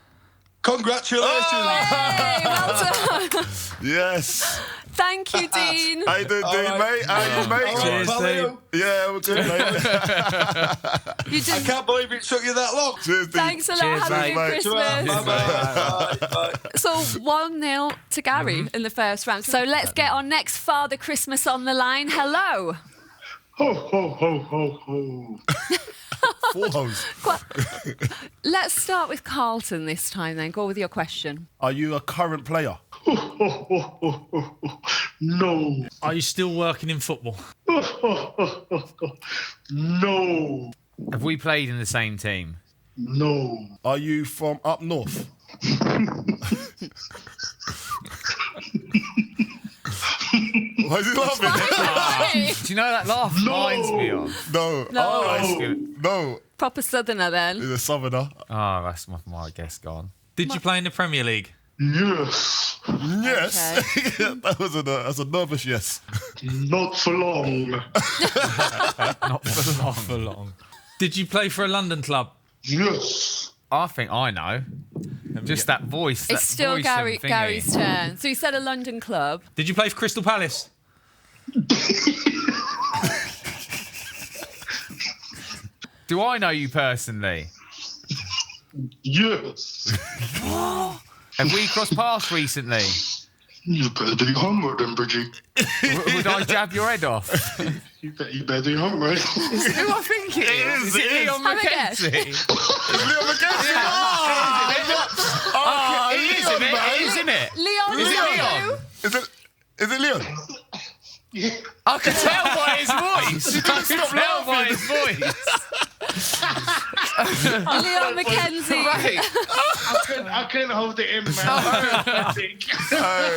Congratulations! Hey, well done. Yes. Thank you, Dean. How you doing, Dean, mate? How you, mate? Cheers, Dean. Yeah, we're good, mate. You I did. can't believe it took you that long. Cheers, Dean. Thanks a lot. Cheers, Have a mate. good Christmas. Bye-bye. So 1-0 to Gary in the first round. So let's get our next Father Christmas on the line. Hello. Ho, ho, ho, ho, ho. 4 hoes. Let's start with Carlton this time then. Go with your question. Are you a current player? No. Are you still working in football? No. Have we played in the same team? No. Are you from up north? Why is he laughing? Do you know that laugh reminds me of? No. No. Oh, that's good. No. Proper southerner then. He's a southerner. Oh, that's my guess gone. Did you play in the Premier League? Yes. Yes. That's a nervous yes. Not for long. Not for long. Did you play for a London club? Yes. I think I know. Just that voice. It's still Gary's turn. So you said a London club. Did you play for Crystal Palace? Do I know you personally? Yes. Have we crossed paths recently? You better do your homework then, Bridgie. Would I jab your head off? You better do your homework. Who I think it is? Is it Leon Have a guess. McKenzie? Leon McKenzie. It is, isn't it? Leon, Is it Leon? Is it Leon? I can tell by his voice. I can tell by his voice. Leon McKenzie. Right. I couldn't hold it in, man.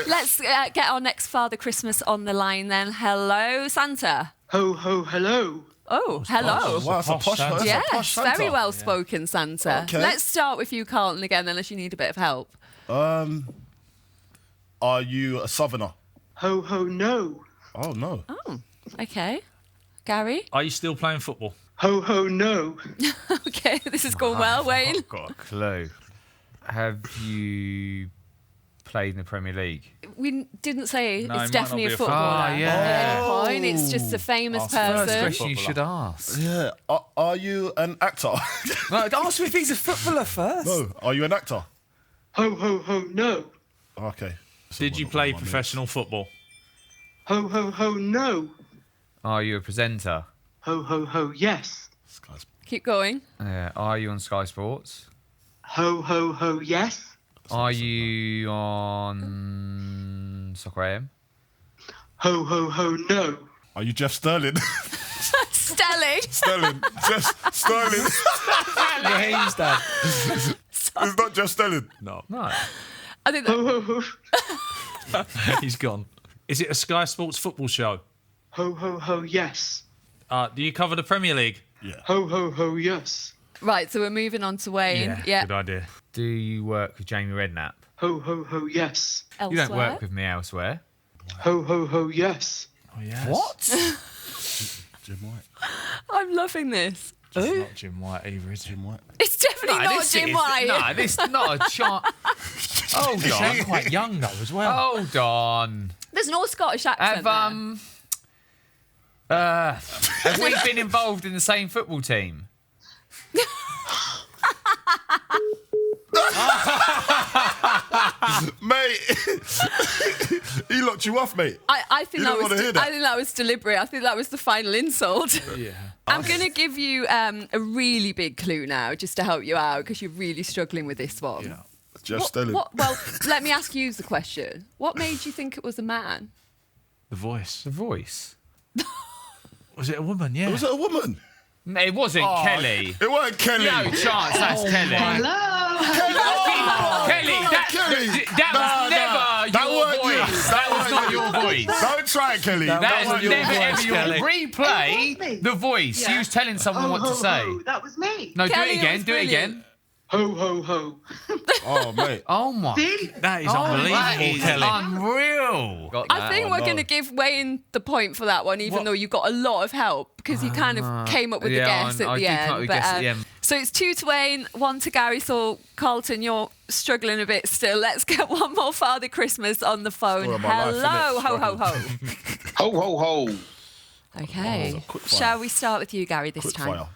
Let's get our next Father Christmas on the line then. Hello, Santa. Ho, ho, hello. Oh, hello. Wow, that's a posh Santa. Yes, very well spoken, Santa. Okay. Let's start with you, Carlton, again, unless you need a bit of help. Are you a southerner? Ho, ho, no. Oh, no. Oh, okay. Gary? Are you still playing football? Ho, ho, no. Okay, this has gone well, Wayne. I've got a clue. Have you played in the Premier League? We didn't say No, he it's might not definitely be a a footballer. footballer. Oh, yeah. At any point. It's just a famous Ask the first person. Question you should ask. Yeah. Are you an actor? No, ask me if he's a footballer first. No. Are you an actor? Ho, ho, ho, no. Okay. Did you play professional football? Ho, ho, ho, no. Are you a presenter? Ho, ho, ho, yes. Keep going. Are you on Sky Sports? Ho, ho, ho, yes. Are you on Soccer AM? Ho, ho, ho, no. Are you Jeff Sterling? Stelling. Sterling. Jeff Sterling. Raheem's dad. It's not Jeff Sterling. No. No. I think that, Ho, ho, ho. He's gone. Is it a Sky Sports football show? Ho, ho, ho, yes. Do you cover the Premier League? Ho, ho, ho, yes. right, so we're moving on to Wayne. Good idea. Do you work with Jamie Redknapp? Ho, ho, ho, yes. Elsewhere. You don't work with me elsewhere. Ho, ho, ho, yes. Oh, yes. What? Jim White. I'm loving this. It's not Jim White either, is it? Jim White. It's definitely not Jim White. No, this is not a chance. Hold You sound on. quite young, though, as well. Hold on. There's no Scottish accent Have we been involved in the same football team? Mate, he locked you off, mate. I think You that don't was wanna hear that? I think that was deliberate. I think that was the final insult. Yeah. I'm going to give you a really big clue now, just to help you out, because you're really struggling with this one. Yeah. Jeff Sterling. Well, let me ask you the question. What made you think it was a man? The Voice. The Voice. Was it a woman? Yeah. Was it a woman? No, it wasn't Kelly. It wasn't Kelly. No chance that's Kelly. Kelly, that was never your voice. That was not your voice. Don't try it, Kelly. That was your never voice, ever your Kelly. Replay the voice. Yeah. You was telling someone what to say. That was me. No, Kelly, do it again. it was Do it brilliant. again. Ho, ho, ho. Oh, mate. Oh my. See? That is Oh, unbelievable, that is Kelly. unreal. Got I think we're going to give Wayne the point for that one, even What? though you got a lot of help, because he kind of came up with the guess at the end. So it's 2 to Wayne, 1 to Gary. So Carlton, you're struggling a bit still. Let's get one more Father Christmas on the phone. Story of my life, Hello, innit? ho, ho, ho. Ho, ho, ho. Okay. quick fire. Shall we start with you, Gary, this Quick time? fire.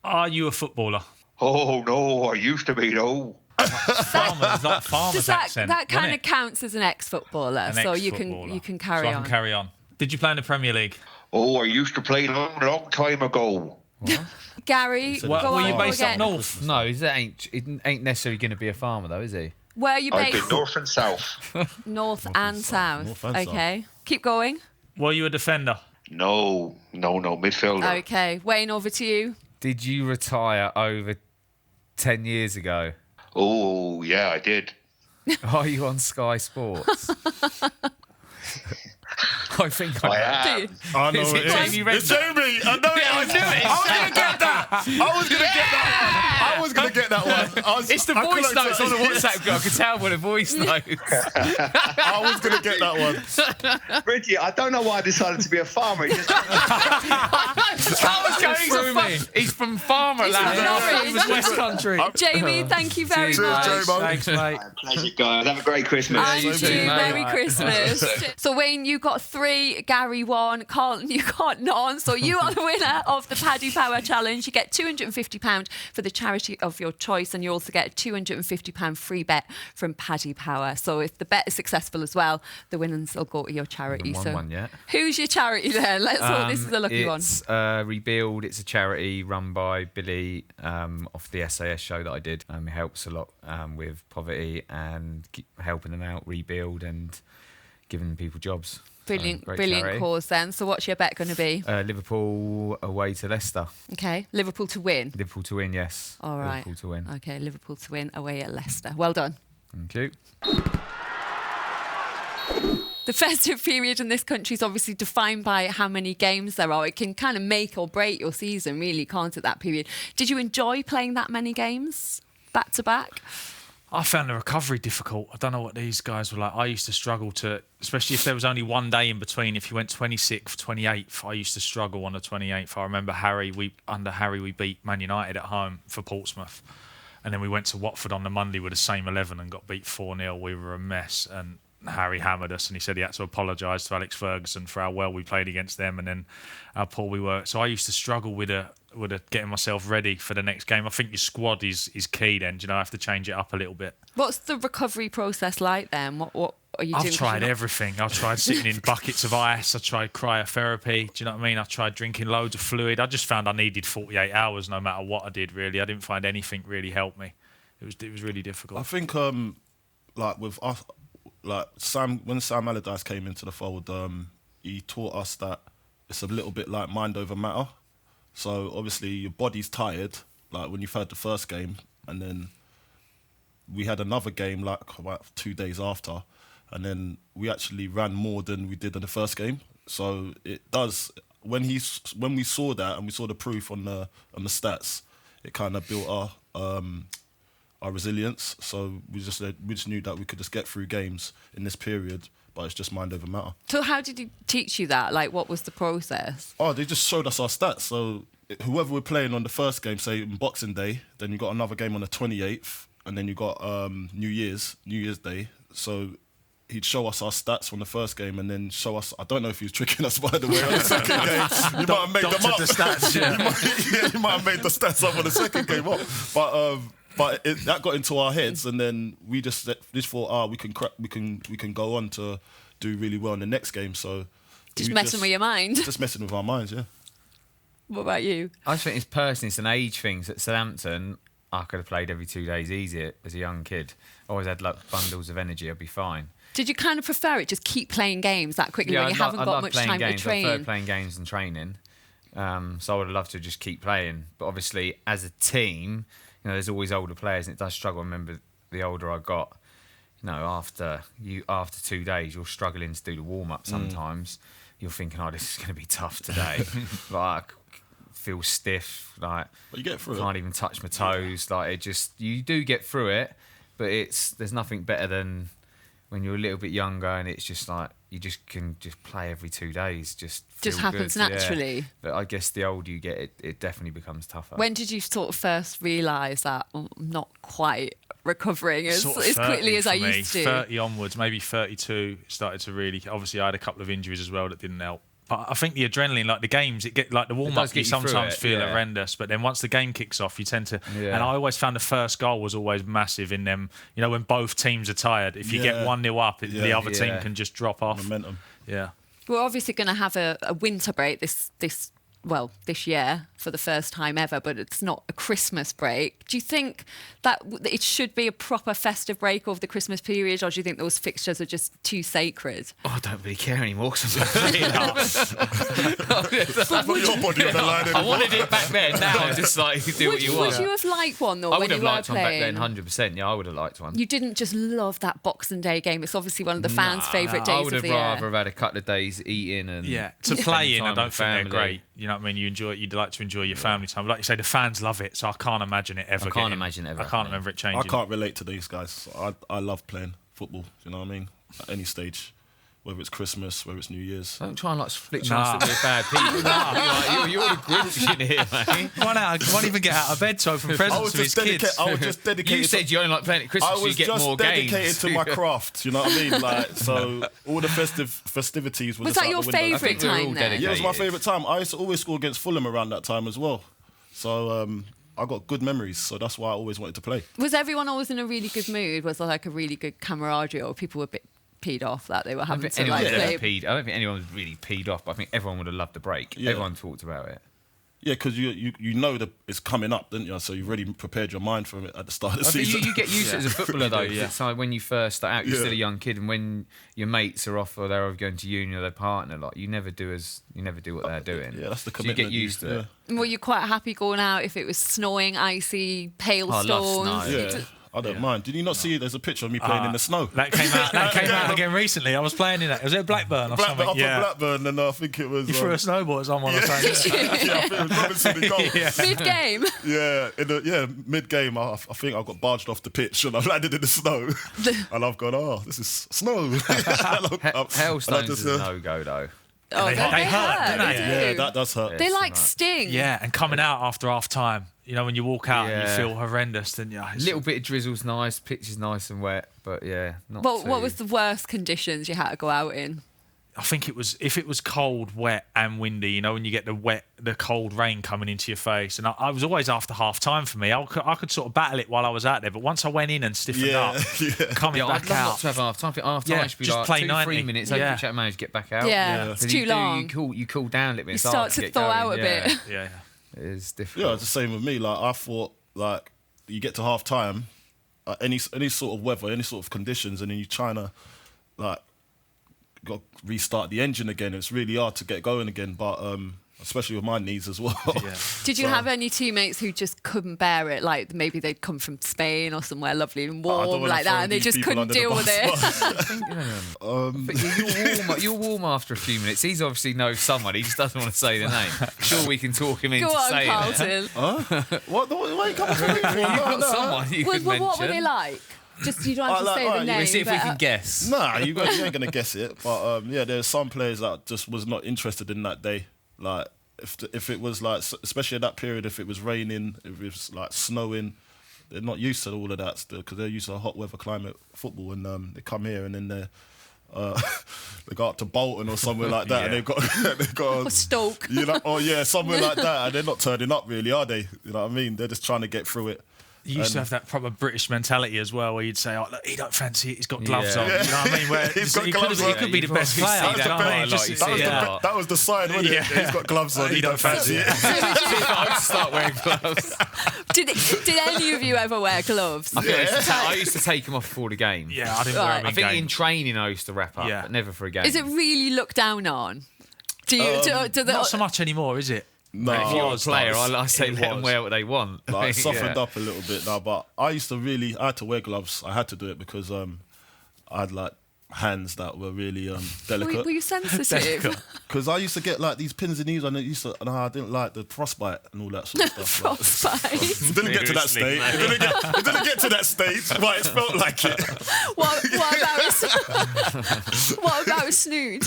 Are you a footballer? Oh, no, I used to be, though. Farmer's that farmer's Does that accent. that kind wasn't of counts as an ex-footballer? it? An So ex-footballer. you can carry so I on. can carry on. Did you play in the Premier League? Oh, I used to play long, long time ago. Gary, go Were on you based again. up north? No, he ain't necessarily going to be a farmer though, is he? Where are you I've been based? north and south. North and south. North and south. Okay. Keep going. Were you a defender? No, midfielder. Okay. Wayne, over to you. Did you retire over 10 years ago? Oh, yeah, I did. Are you on Sky Sports? I think I I am. I know Is it it is. Jamie It's Jamie. I know Yeah, I it is. knew it. I was going to get that. I was going to get that one. I was going to get that one. It's the voice notes on the WhatsApp group. I can tell by the voice notes. I was going to get that one. Bridget, I don't know why I decided to be a farmer. It just He's from Farmerland. Norwich. West Country. Jamie, thank you very Cheers, much. Cheers, Jamie. Thanks, mate. pleasure, guys. Have a great Christmas. And you too, too. mate. Merry Right. Christmas. So, Wayne, you got 3, Gary 1, Carlton, you got none. So, you are the winner of the Paddy Power Challenge. You get £250 for the charity of your choice, and you also get a £250 free bet from Paddy Power. So, if the bet is successful as well, the winnings will go to your charity. Haven't won one yet. Who's your charity then? Let's hope this is a lucky one. It's Rebuild. It's a charity run by Billy off the SAS show that I did. It helps a lot with poverty and helping them out, rebuild and giving people jobs. Brilliant, Great brilliant charity. cause then. So, what's your bet going to be? Liverpool away to Leicester. Okay, Liverpool to win. Liverpool to win, yes. All right. Liverpool to win. Okay, Liverpool to win away at Leicester. Well done. Thank you. The festive period in this country is obviously defined by how many games there are. It can kind of make or break your season, really, can't it, that period? Did you enjoy playing that many games back to back? I found the recovery difficult. I don't know what these guys were like. I used to struggle to, especially if there was only one day in between. If you went 26th, 28th, I used to struggle on the 28th. I remember under Harry, we beat Man United at home for Portsmouth. And then we went to Watford on the Monday with the same 11 and got beat 4-0. We were a mess. And Harry hammered us and he said he had to apologise to Alex Ferguson for how well we played against them and then how poor we were. So I used to struggle with getting myself ready for the next game. I think your squad is key then. I have to change it up a little bit. What's the recovery process like then? What are you doing? I've tried everything. I've tried sitting in buckets of ice. I tried cryotherapy. Do you know what I mean? I tried drinking loads of fluid. I just found I needed 48 hours no matter what I did, really. I didn't find anything really helped me. It was really difficult. I think, like with us, like when Sam Allardyce came into the fold, he taught us that it's a little bit like mind over matter. So obviously your body's tired, like when you've had the first game, and then we had another game like about 2 days after, and then we actually ran more than we did in the first game. So it does when we saw that and we saw the proof on the stats, it kind of built our resilience. So we just knew that we could just get through games in this period, but it's just mind over matter. So how did he teach you that? Like, what was the process? Oh, they just showed us our stats. So whoever we're playing on the first game, say on Boxing Day, then you got another game on the 28th, and then you got New Year's Day. So he'd show us our stats from the first game and then show us, I don't know if he was tricking us, by the way, on the second game. You might have made them up. The stats, yeah. You might have made the stats up on the second game up. But that got into our heads, and then we just thought, we can go on to do really well in the next game. So just messing with your mind. Just messing with our minds, yeah. What about you? I think it's an age thing. At Southampton, I could have played every 2 days easier as a young kid. Always had like bundles of energy. I'd be fine. Did you kind of prefer it? Just keep playing games that quickly when you haven't got much time to train? I prefer playing games and training. So I would have loved to just keep playing. But obviously, as a team, there's always older players, and it does struggle. I remember the older I got, after 2 days, you're struggling to do the warm up. Sometimes you're thinking, this is going to be tough today. Like, feel stiff. Like, but you get through can't even touch my toes. Like, you do get through it, but there's nothing better than when you're a little bit younger, and it's just like you can play every 2 days. Just happens good. naturally. Yeah. But I guess the older you get, it definitely becomes tougher. When did you sort of first realise that I'm not quite recovering as quickly as I used to? 30 onwards, maybe 32, started to really. Obviously, I had a couple of injuries as well that didn't help. But I think the adrenaline, like the games, the warm up, you sometimes feel horrendous. But then once the game kicks off, you tend to. Yeah. And I always found the first goal was always massive in them. When both teams are tired, if you get 1-0 up, the other team can just drop off. Momentum. Yeah. We're obviously going to have a winter break this year for the first time ever, but it's not a Christmas break. Do you think that it should be a proper festive break over the Christmas period, or do you think those fixtures are just too sacred? I don't really care anymore because I'm Your body on the line anymore. I wanted it back then. Now I'm just like, do what you want. Would you have liked one though? I would have liked one back then, 100%. Yeah, I would have liked one. You didn't just love that Boxing Day game. It's obviously one of the fans' favourite days of the year. I would have rather have had a couple of days eating and to play in. I don't think they're great. You know what I mean? You'd like to enjoy your family time. Like you say, the fans love it, so I can't imagine it ever. I can't remember it changing. I can't relate to these guys. I love playing football. You know what I mean? At any stage, whether it's Christmas, whether it's New Year's. Don't try and flick chance to be a bad people. You're the Grinch in here, mate. I won't even get out of bed to open presents to his kids. I was just dedicated. You said you only like playing at Christmas, so you get more games. I was just dedicated to my craft. You know what I mean? Like, so all the festivities was that your favourite time then? Yeah, it was my favourite time. I used to always score against Fulham around that time as well. So I got good memories, so that's why I always wanted to play. Was everyone always in a really good mood? Was there like a really good camaraderie, or people were a bit peed off that they were having to like play? I don't think anyone was really peed off, but I think everyone would have loved the break. Yeah. Everyone talked about it. Yeah, because you know that it's coming up, didn't you? So you've already prepared your mind for it at the start of the season. You get used to it as a footballer, though. It's like when you first start out, you're still a young kid, and when your mates are off or they're going to uni or their partner, like you never do what they're doing. Yeah, that's the commitment. So you get used to it. Were you quite happy going out if it was snowing, icy, hailstorms? I love snow. Yeah. I don't mind. Did you not see there's a picture of me playing in the snow? That came out. That came out again recently. I was playing in that. Was it Blackburn or something? Up at Blackburn, and I think it was. You threw a snowball at someone or something. Yeah, I think it was Robinson in goal. Mid-game. Yeah, mid-game, I think I got barged off the pitch and I landed in the snow. And I've gone, oh, this is snow. Hailstones is a no-go, though. Oh, They hurt, don't they? Yeah, that does hurt. They like sting. Yeah, and coming out after half time. You know, when you walk out and you Yeah. feel horrendous, then A little bit of drizzle's nice, pitch is nice and wet, but yeah, not Well, too. what was the worst conditions you had to go out in? I think it was if it was cold, wet, and windy. You know, when you get the cold rain coming into your face, and I was always after half time for me. I could sort of battle it while I was out there, but once I went in and stiffened up, coming I'd back love out, not to have half time. I think half time should be just like play 2-3 90. minutes. Hope the chat managed to get back out. Yeah, it's Then too you long. You cool down a little bit. You It's start hard to get thaw going, out a yeah. bit. yeah. It is Yeah, difficult. it's the same with me. Like I thought, like you get to half time, any sort of weather, any sort of conditions, and then you're trying to like got restart the engine again. It's really hard to get going again, but especially with my knees as well. Yeah. Did you have any teammates who just couldn't bear it? Like maybe they'd come from Spain or somewhere lovely and warm like that, and they just couldn't deal with it. But you're warm after a few minutes. He's obviously knows someone. He just doesn't want to say the name. Sure, we can talk him into Go on, saying it. Carlton. What are you coming for me for? You've got someone you could mention. What were they like? Just you don't have to say the name. We'll see if we but, can guess. Nah, you ain't gonna guess it. But there's some players that just was not interested in that day. Like if it was like, especially at that period, if it was raining, if it was like snowing, they're not used to all of that still because they're used to hot weather climate football, and they come here and then they go up to Bolton or somewhere like that, and they've got or Stoke. you know, somewhere like that, and they're not turning up really, are they? You know what I mean? They're just trying to get through it. You used to have that proper British mentality as well, where you'd say, "Oh, look, he don't fancy it. He's got gloves on." You know what I mean? Where He's got he gloves on. could be the best player. That was You know what I mean? Just- That was the sign, wasn't it? He's got gloves on. He don't fancy it. I'd start wearing gloves. Did any of you ever wear gloves? I used to take them off before the game. Yeah, I didn't wear them I in think in games. training I used to wrap up, but never for a game. Is it really looked down on? Do you? Not so much anymore, is it? No, if you're a player, I say it let them was. wear what they want. Like, it softened Yeah. up a little bit now, but I had to wear gloves. I had to do it because I had like hands that were really delicate. Were you sensitive? Because I used to get like these pins and needles, and I didn't like the frostbite and all that sort of stuff. Frostbite. It didn't get to that stage. It didn't get to that stage, but it felt like it. What about a snood?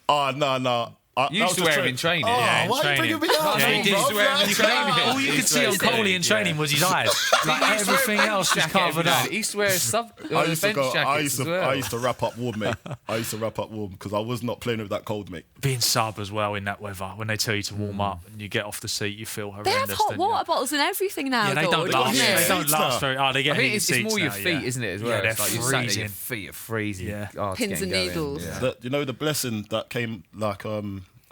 Oh no. You used to wear them in training. Yeah, in why training. are you bringing me down? Yeah, he did. Used to wear them in training. All you could see on Coley in training was his eyes. Like everything else was covered up. He used to wear a I used to bench jackets as well. I used to wrap up warm, mate. I used to wrap up warm because I was not playing with that cold, mate. Being sub as well in that weather, when they tell you to warm up and you get off the seat, you feel They horrendous. have hot don't you? water bottles and everything now. Yeah, they don't last. don't They don't last very. Oh, they get I think heated it's seats more your now, feet, yeah. isn't it, as well? Yeah, they're It's like you're sat there, freezing. your feet are freezing. Yeah. hard to Pins get and going. needles. Yeah. You know the blessing that came like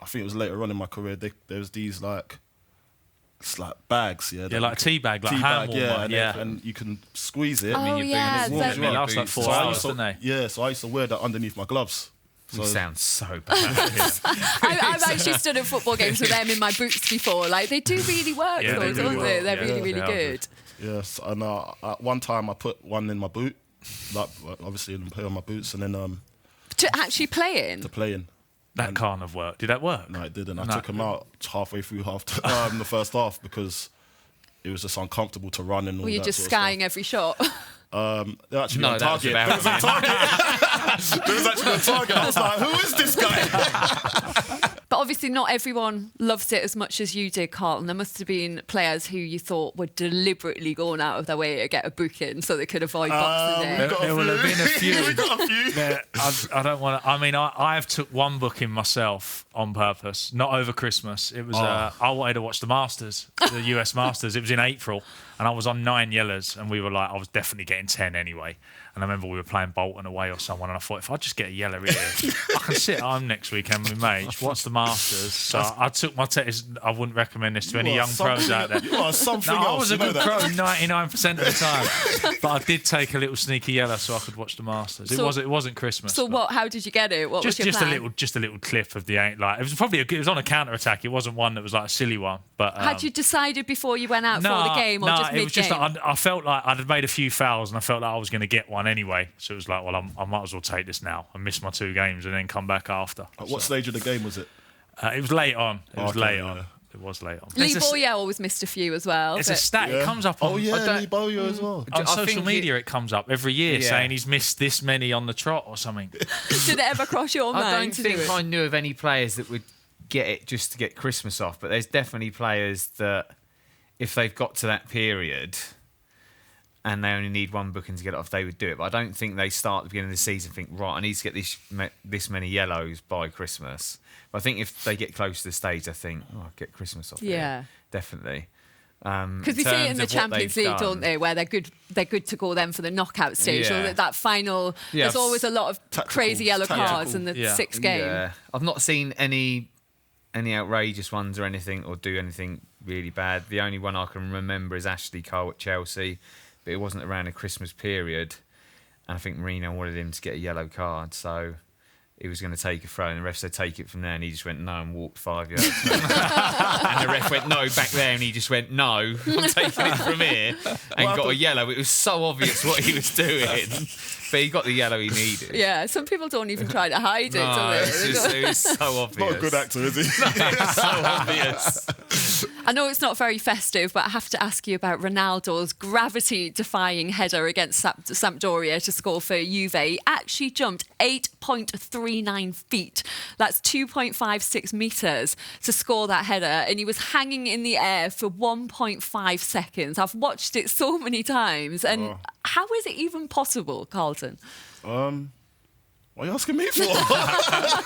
I think it was later on in my career. There was these like it's like bags, yeah. Yeah, like a tea bag, like tea hand bag, warmer. Yeah. and you can squeeze it. Oh, yeah, and it warms that- you up. Lasts like 4 So I hours, used to- don't they? Yeah, so I used to wear that underneath my gloves. You sound so bad. I've actually stood at football games with them in my boots before. Like they do really work, Yeah, they those, really don't work. they? They're Yeah, really, really they are good. Yes, and at one time I put one in my boot, like obviously in play on my boots, and then To actually play in. to play in. That can't have worked. Did that work? No, it didn't. I No. took him out halfway through the first half because it was just uncomfortable to run and all Were you that just sort of skying every shot? They're actually No, on that was target. about There was a target. There was actually a target. I was like, who is this guy? But obviously not everyone loves it as much as you did, Carlton. There must have been players who you thought were deliberately going out of their way to get a booking so they could avoid boxing we in. got There will have been a few. We got a few. Yeah, I don't want to. I mean, I've took one booking myself on purpose, not over Christmas. It was I wanted to watch the Masters, the US Masters. It was in April, and I was on 9 yellers, and we were like, I was definitely getting 10 anyway. And I remember we were playing Bolton away or someone, and I thought if I just get a yeller here, I can sit at home next weekend with mates, watch the Masters, so I took my test. I wouldn't recommend this to any young pros out there. You are something No, else. I was a you know good that. pro 99% of the time, but I did take a little sneaky yellow so I could watch the Masters. So- It wasn't Christmas. So but what? How did you get it? What Just was your just a plan? little clip of the like. It was probably it was on a counter attack. It wasn't one that was like a silly one. But Had you decided before you went out no, for the game, or no, just it was just mid-game? that I felt like I'd made a few fouls and I felt like I was going to get one anyway. So it was like, well, I might as well take this now and miss my 2 games and then come back after. At what stage of the game was it? It was late on. It was Okay, late yeah. on. It was late on. Lee There's a- Boyer always missed a few as well. It's a but- stat. It comes up on, Oh yeah, Lee Bowyer as well. on I social think media. It comes up every year Yeah. saying he's missed this many on the trot or something. Did it ever cross your mind? I don't to do think it? I knew of any players that would get it just to get Christmas off, but there's definitely players that if they've got to that period and they only need one booking to get it off, they would do it. But I don't think they start at the beginning of the season and think, right, I need to get this many yellows by Christmas. But I think if they get close to the stage, I think, oh, I'll get Christmas off. Yeah. Here. Definitely. Because we see it in the Champions League, don't they, where they're good to go then for the knockout stage. Yeah. Or that final, Yeah. there's always a lot of crazy yellow cards in the Yeah. 6th game. Yeah. I've not seen any outrageous ones or anything or do anything really bad. The only one I can remember is Ashley Cole at Chelsea, but it wasn't around the Christmas period. And I think Marino wanted him to get a yellow card, so he was going to take a throw, and the ref said take it from there, and he just went no and walked 5 yards. And the ref went no back there, and he just went no, I'm taking it from here, and got a yellow. It was so obvious what he was doing, but he got the yellow he needed. Yeah, some people don't even try to hide it, do No, they? it was so obvious. Not a good actor, is he? It's so obvious. I know it's not very festive, but I have to ask you about Ronaldo's gravity-defying header against Sampdoria to score for Juve. He actually jumped 8.39 feet. That's 2.56 metres to score that header, and he was hanging in the air for 1.5 seconds. I've watched it so many times, and how is it even possible, Carlton? What are you asking me for?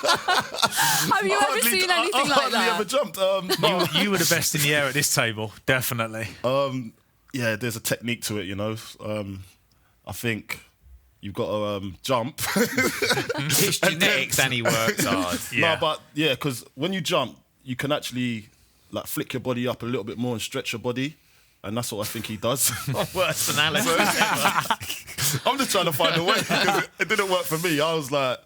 Have you ever seen anything like I hardly that? ever jumped. No. You were the best in the air at this table, definitely. Yeah, there's a technique to it, you know. I think you've got to jump. It's genetics and he works hard. Yeah. No, but yeah, because when you jump, you can actually like flick your body up a little bit more and stretch your body. And that's what I think he does. Worst analysis ever. I'm just trying to find a way because it didn't work for me. I was like,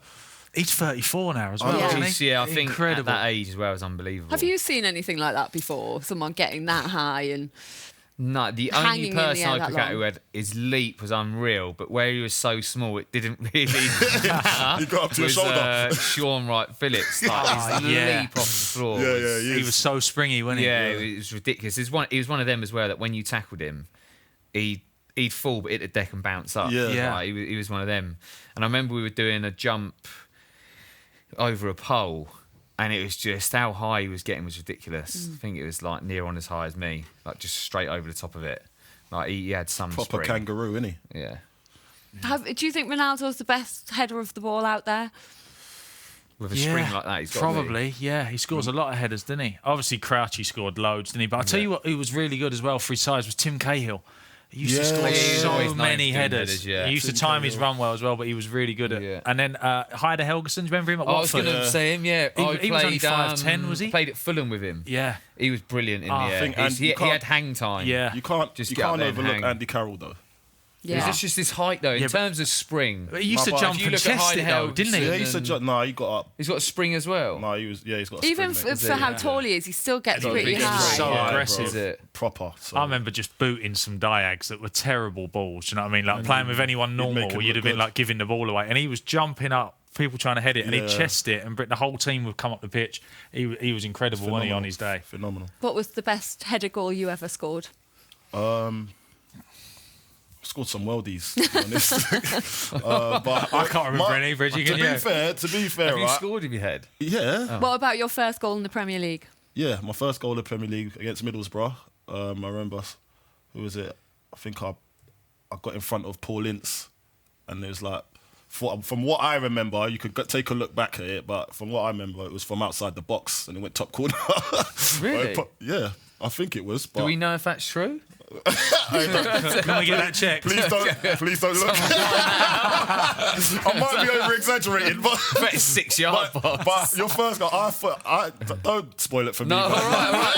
He's 34 now as well, Yeah. isn't he? Yeah, I think Incredible. at that age as well is unbelievable. Have you seen anything like that before? Someone getting that high and... No, the hanging only in the person air I that could get long? who had his leap was unreal, but where he was so small, it didn't really matter. You got up to your was, shoulder. Sean Wright Phillips, like, his yeah. leap off the floor. yeah, He was so springy, wasn't he? Yeah, it was ridiculous. He was one of them as well that when you tackled him, he'd fall but hit the deck and bounce up. Yeah. Yeah. Like, he was one of them. And I remember we were doing a jump over a pole, and it was just how high he was getting was ridiculous. I think it was like near on as high as me, like just straight over the top of it. Like he had some proper spring. kangaroo, isn't he? Yeah. Do you think Ronaldo's the best header of the ball out there? With a spring like that, he's got probably. Yeah, he scores a lot of headers, didn't he? Obviously, Crouchy scored loads, didn't he? But I'll tell you what, who was really good as well for his size was Tim Cahill. He used to Yeah. score Yeah, he's so always known many for doing headers. headers, yeah. He used to Tim time his Cahill. run well as well, but he was really good at Yeah. it. And then Heider Helgeson, do you remember him at I was Watford? going to say him, yeah. He was only 5'10", was he? Played at Fulham with him. Yeah. He was brilliant in the I air. think He you can't- had hang time. Yeah. You can't Just you get up can't there and overlook hang. Andy Carroll though. Yeah. It's just this height, though. In Yeah, but- terms of spring, But he used to But jump if you and look at chest it Heider though, didn't he? Yeah, he said, nah, he got up. he's got a spring as well. No, he's got a Even spring, mate. for how tall he is, he still gets pretty big high. So Yeah, aggressive. Is it? proper. So. I remember just booting some diags that were terrible balls. Do you know what I mean? Like playing with anyone make normal, him you'd look have been good. like giving the ball away. And he was jumping up, people trying to head it, and he'd Yeah. chest it, and the whole team would come up the pitch. He was incredible, wasn't he, on his day? Phenomenal. What was the best header goal you ever scored? Scored some worldies, to be honest. But I can't remember any, Bridget. To Yeah. be fair, Have you right? scored in your head? Yeah, What about your first goal in the Premier League? yeah. My first goal in the Premier League against Middlesbrough. I remember, who was it? I think I got in front of Paul Ince, and it was like, from what I remember, you could take a look back at it, but from what I remember, it was from outside the box, and it went top corner. Really? Yeah. I think it was. But Do we know if that's true? Can we get that checked? Please don't look. I might be over exaggerating, but I bet it's 6 yard box. But your first goal, don't spoil it for me. No, all but- right.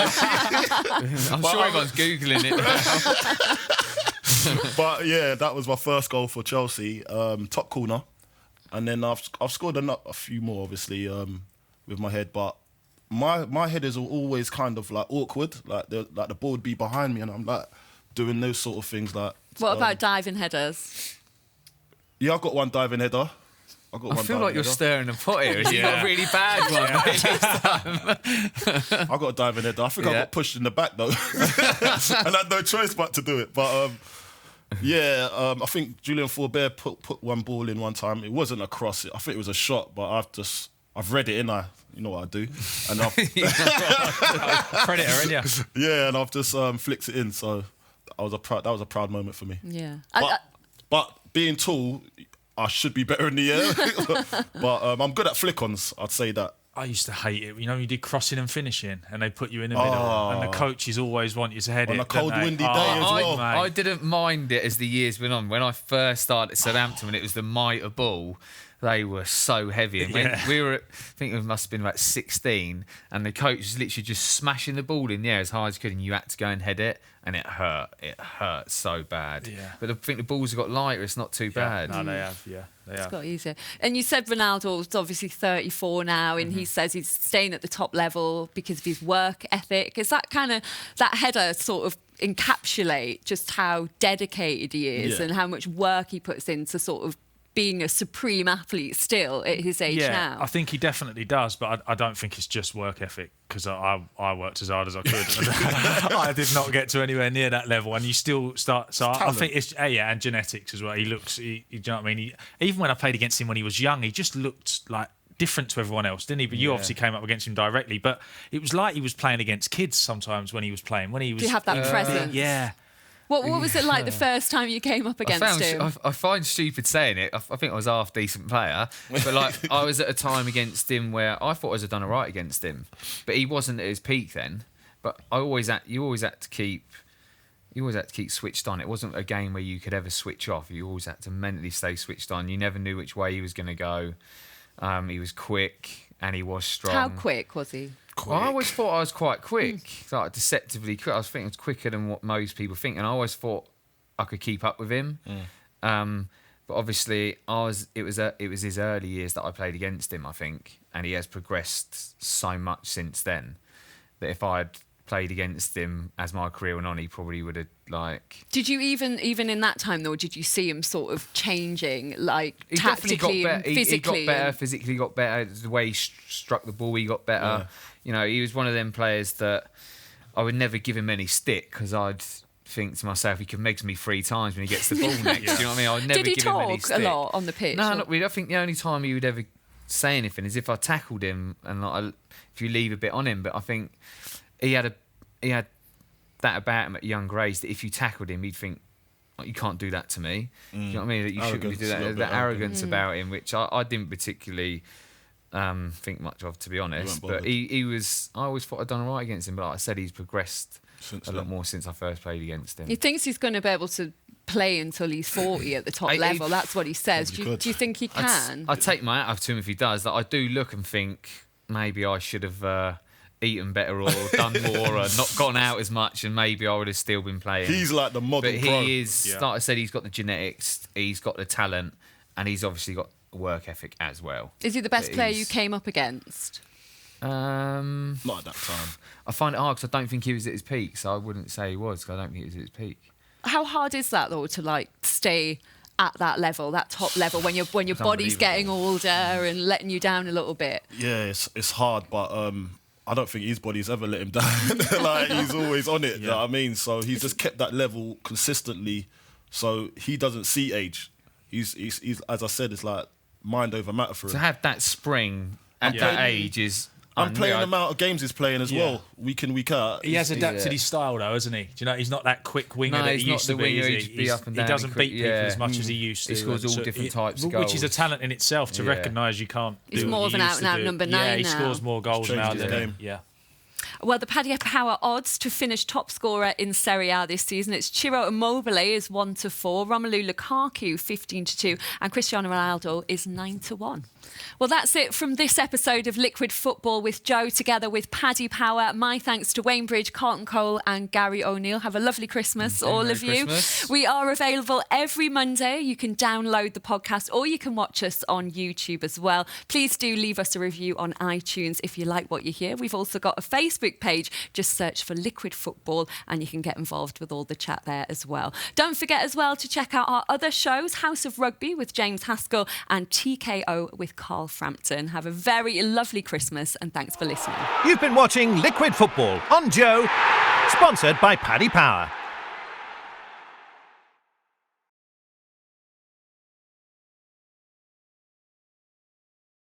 I'm sure everyone's googling it. But yeah, that was my first goal for Chelsea, top corner, and then I've scored a few more, obviously, with my head. But my headers are always kind of like awkward, like the ball would be behind me, and I'm like doing those sort of things. Like, What about diving headers? Yeah, I've got one diving header. I feel like you're stirring the pot here. You got a really bad one. I got a diving header. I think I got pushed in the back though, and I had no choice but to do it. But I think Julian Forbert put one ball in one time. It wasn't a cross. I think it was a shot. But I've read it in. You know what I do, and I've Predator, ain't you? Yeah, and I've just flicked it in. So that was a proud moment for me. Yeah. But being tall, I should be better in the air. But I'm good at flick-ons, I'd say that. I used to hate it. You know, you did crossing and finishing, and they put you in the middle, and the coaches always want you to head on it a cold, windy day as well. I didn't mind it as the years went on. When I first started at Southampton, when it was the mitre ball, they were so heavy. And when we were, I think it must have been about 16, and the coach was literally just smashing the ball in the air as hard as he could, and you had to go and head it, and it hurt. It hurt so bad. Yeah. But I think the balls have got lighter. It's not too bad. No, they have. Yeah, they It's have. got easier. And you said Ronaldo's obviously 34 now, and he says he's staying at the top level because of his work ethic. Is that that header sort of encapsulate just how dedicated he is and how much work he puts into sort of being a supreme athlete still at his age now? I think he definitely does, but I don't think it's just work ethic, because I worked as hard as I could. I did not get to anywhere near that level, and you still start. So I think it's and genetics as well. He looks, do you know what I mean? Even when I played against him when he was young, he just looked like different to everyone else, didn't he? But you obviously came up against him directly. But it was like he was playing against kids sometimes when he was playing. When he was, Do you have that presence? Yeah. What was it like the first time you came up against him? I find stupid saying it. I think I was a half decent player, but like I was at a time against him where I thought I was done all right against him, but he wasn't at his peak then. But you always had to keep switched on. It wasn't a game where you could ever switch off. You always had to mentally stay switched on. You never knew which way he was going to go. He was quick and he was strong. How quick was he? Well, I always thought I was quite quick, like deceptively quick. I was thinking I was quicker than what most people think, and I always thought I could keep up with him. But obviously, it was his early years that I played against him, I think, and he has progressed so much since then that if I had played against him as my career went on, he probably would have Did you even in that time though? Did you see him sort of changing, like he tactically definitely got better. and physically? He got better, physically got better. The way he struck the ball, he got better. Yeah. You know, he was one of them players that I would never give him any stick because I'd think to myself he could make me 3 times when he gets the ball next. Do you know what I mean? I would never Did he give him any talk stick. a lot on the pitch? No, or- not really. I think the only time he would ever say anything is if I tackled him and if you leave a bit on him. But I think he had that about him at a younger age that if you tackled him, he'd think, oh, you can't do that to me. Do you know what I mean? That you shouldn't do that. That arrogance about him, which I didn't particularly think much of, to be honest. But he was. I always thought I'd done all right against him. But like I said, he's progressed a lot more since I first played against him. He thinks he's going to be able to play until he's 40 at the top level. That's what he says. Do you think he can? I take my hat off to him if he does. That I do look and think maybe I should have eaten better or done more or not gone out as much, and maybe I would have still been playing. He's like the model pro. He is, like I said, he's got the genetics, he's got the talent, and he's obviously got work ethic as well. Is he the best player you came up against? Not at that time. I find it hard because I don't think he was at his peak, so I wouldn't say he was because I don't think he was at his peak. How hard is that though to stay at that level, that top level, when your body's getting older and letting you down a little bit? Yeah, it's hard, but I don't think his body's ever let him down. He's always on it. You know what I mean? So he's just kept that level consistently. So he doesn't see age. He's as I said, it's like mind over matter for him. To have that spring at that age is. I'm playing the amount of games he's playing as well, week in, week out. He has adapted his style though, hasn't he? Do you know, he's not that quick winger that he used to be. He doesn't beat people as much as he used to. He scores all different types of goals. Which is a talent in itself to recognise you can't. He's more of an out-and-out number 9 Yeah, he now. scores more goals now than game. yeah. Well, the Paddy Power odds to finish top scorer in Serie A this season, it's Ciro Immobile is 1-4, Romelu Lukaku 15-2, and Cristiano Ronaldo is 9-1. Well, that's it from this episode of Liquid Football with Joe, together with Paddy Power. My thanks to Wayne Bridge, Carlton Cole and Gary O'Neill. Have a lovely Christmas, all Merry of you. Christmas. We are available every Monday. You can download the podcast or you can watch us on YouTube as well. Please do leave us a review on iTunes if you like what you hear. We've also got a Facebook page. Just search for Liquid Football and you can get involved with all the chat there as well. Don't forget as well to check out our other shows, House of Rugby with James Haskell and TKO with Carl Frampton. Have a very lovely Christmas and thanks for listening. You've been watching Liquid Football on Joe, sponsored by Paddy Power.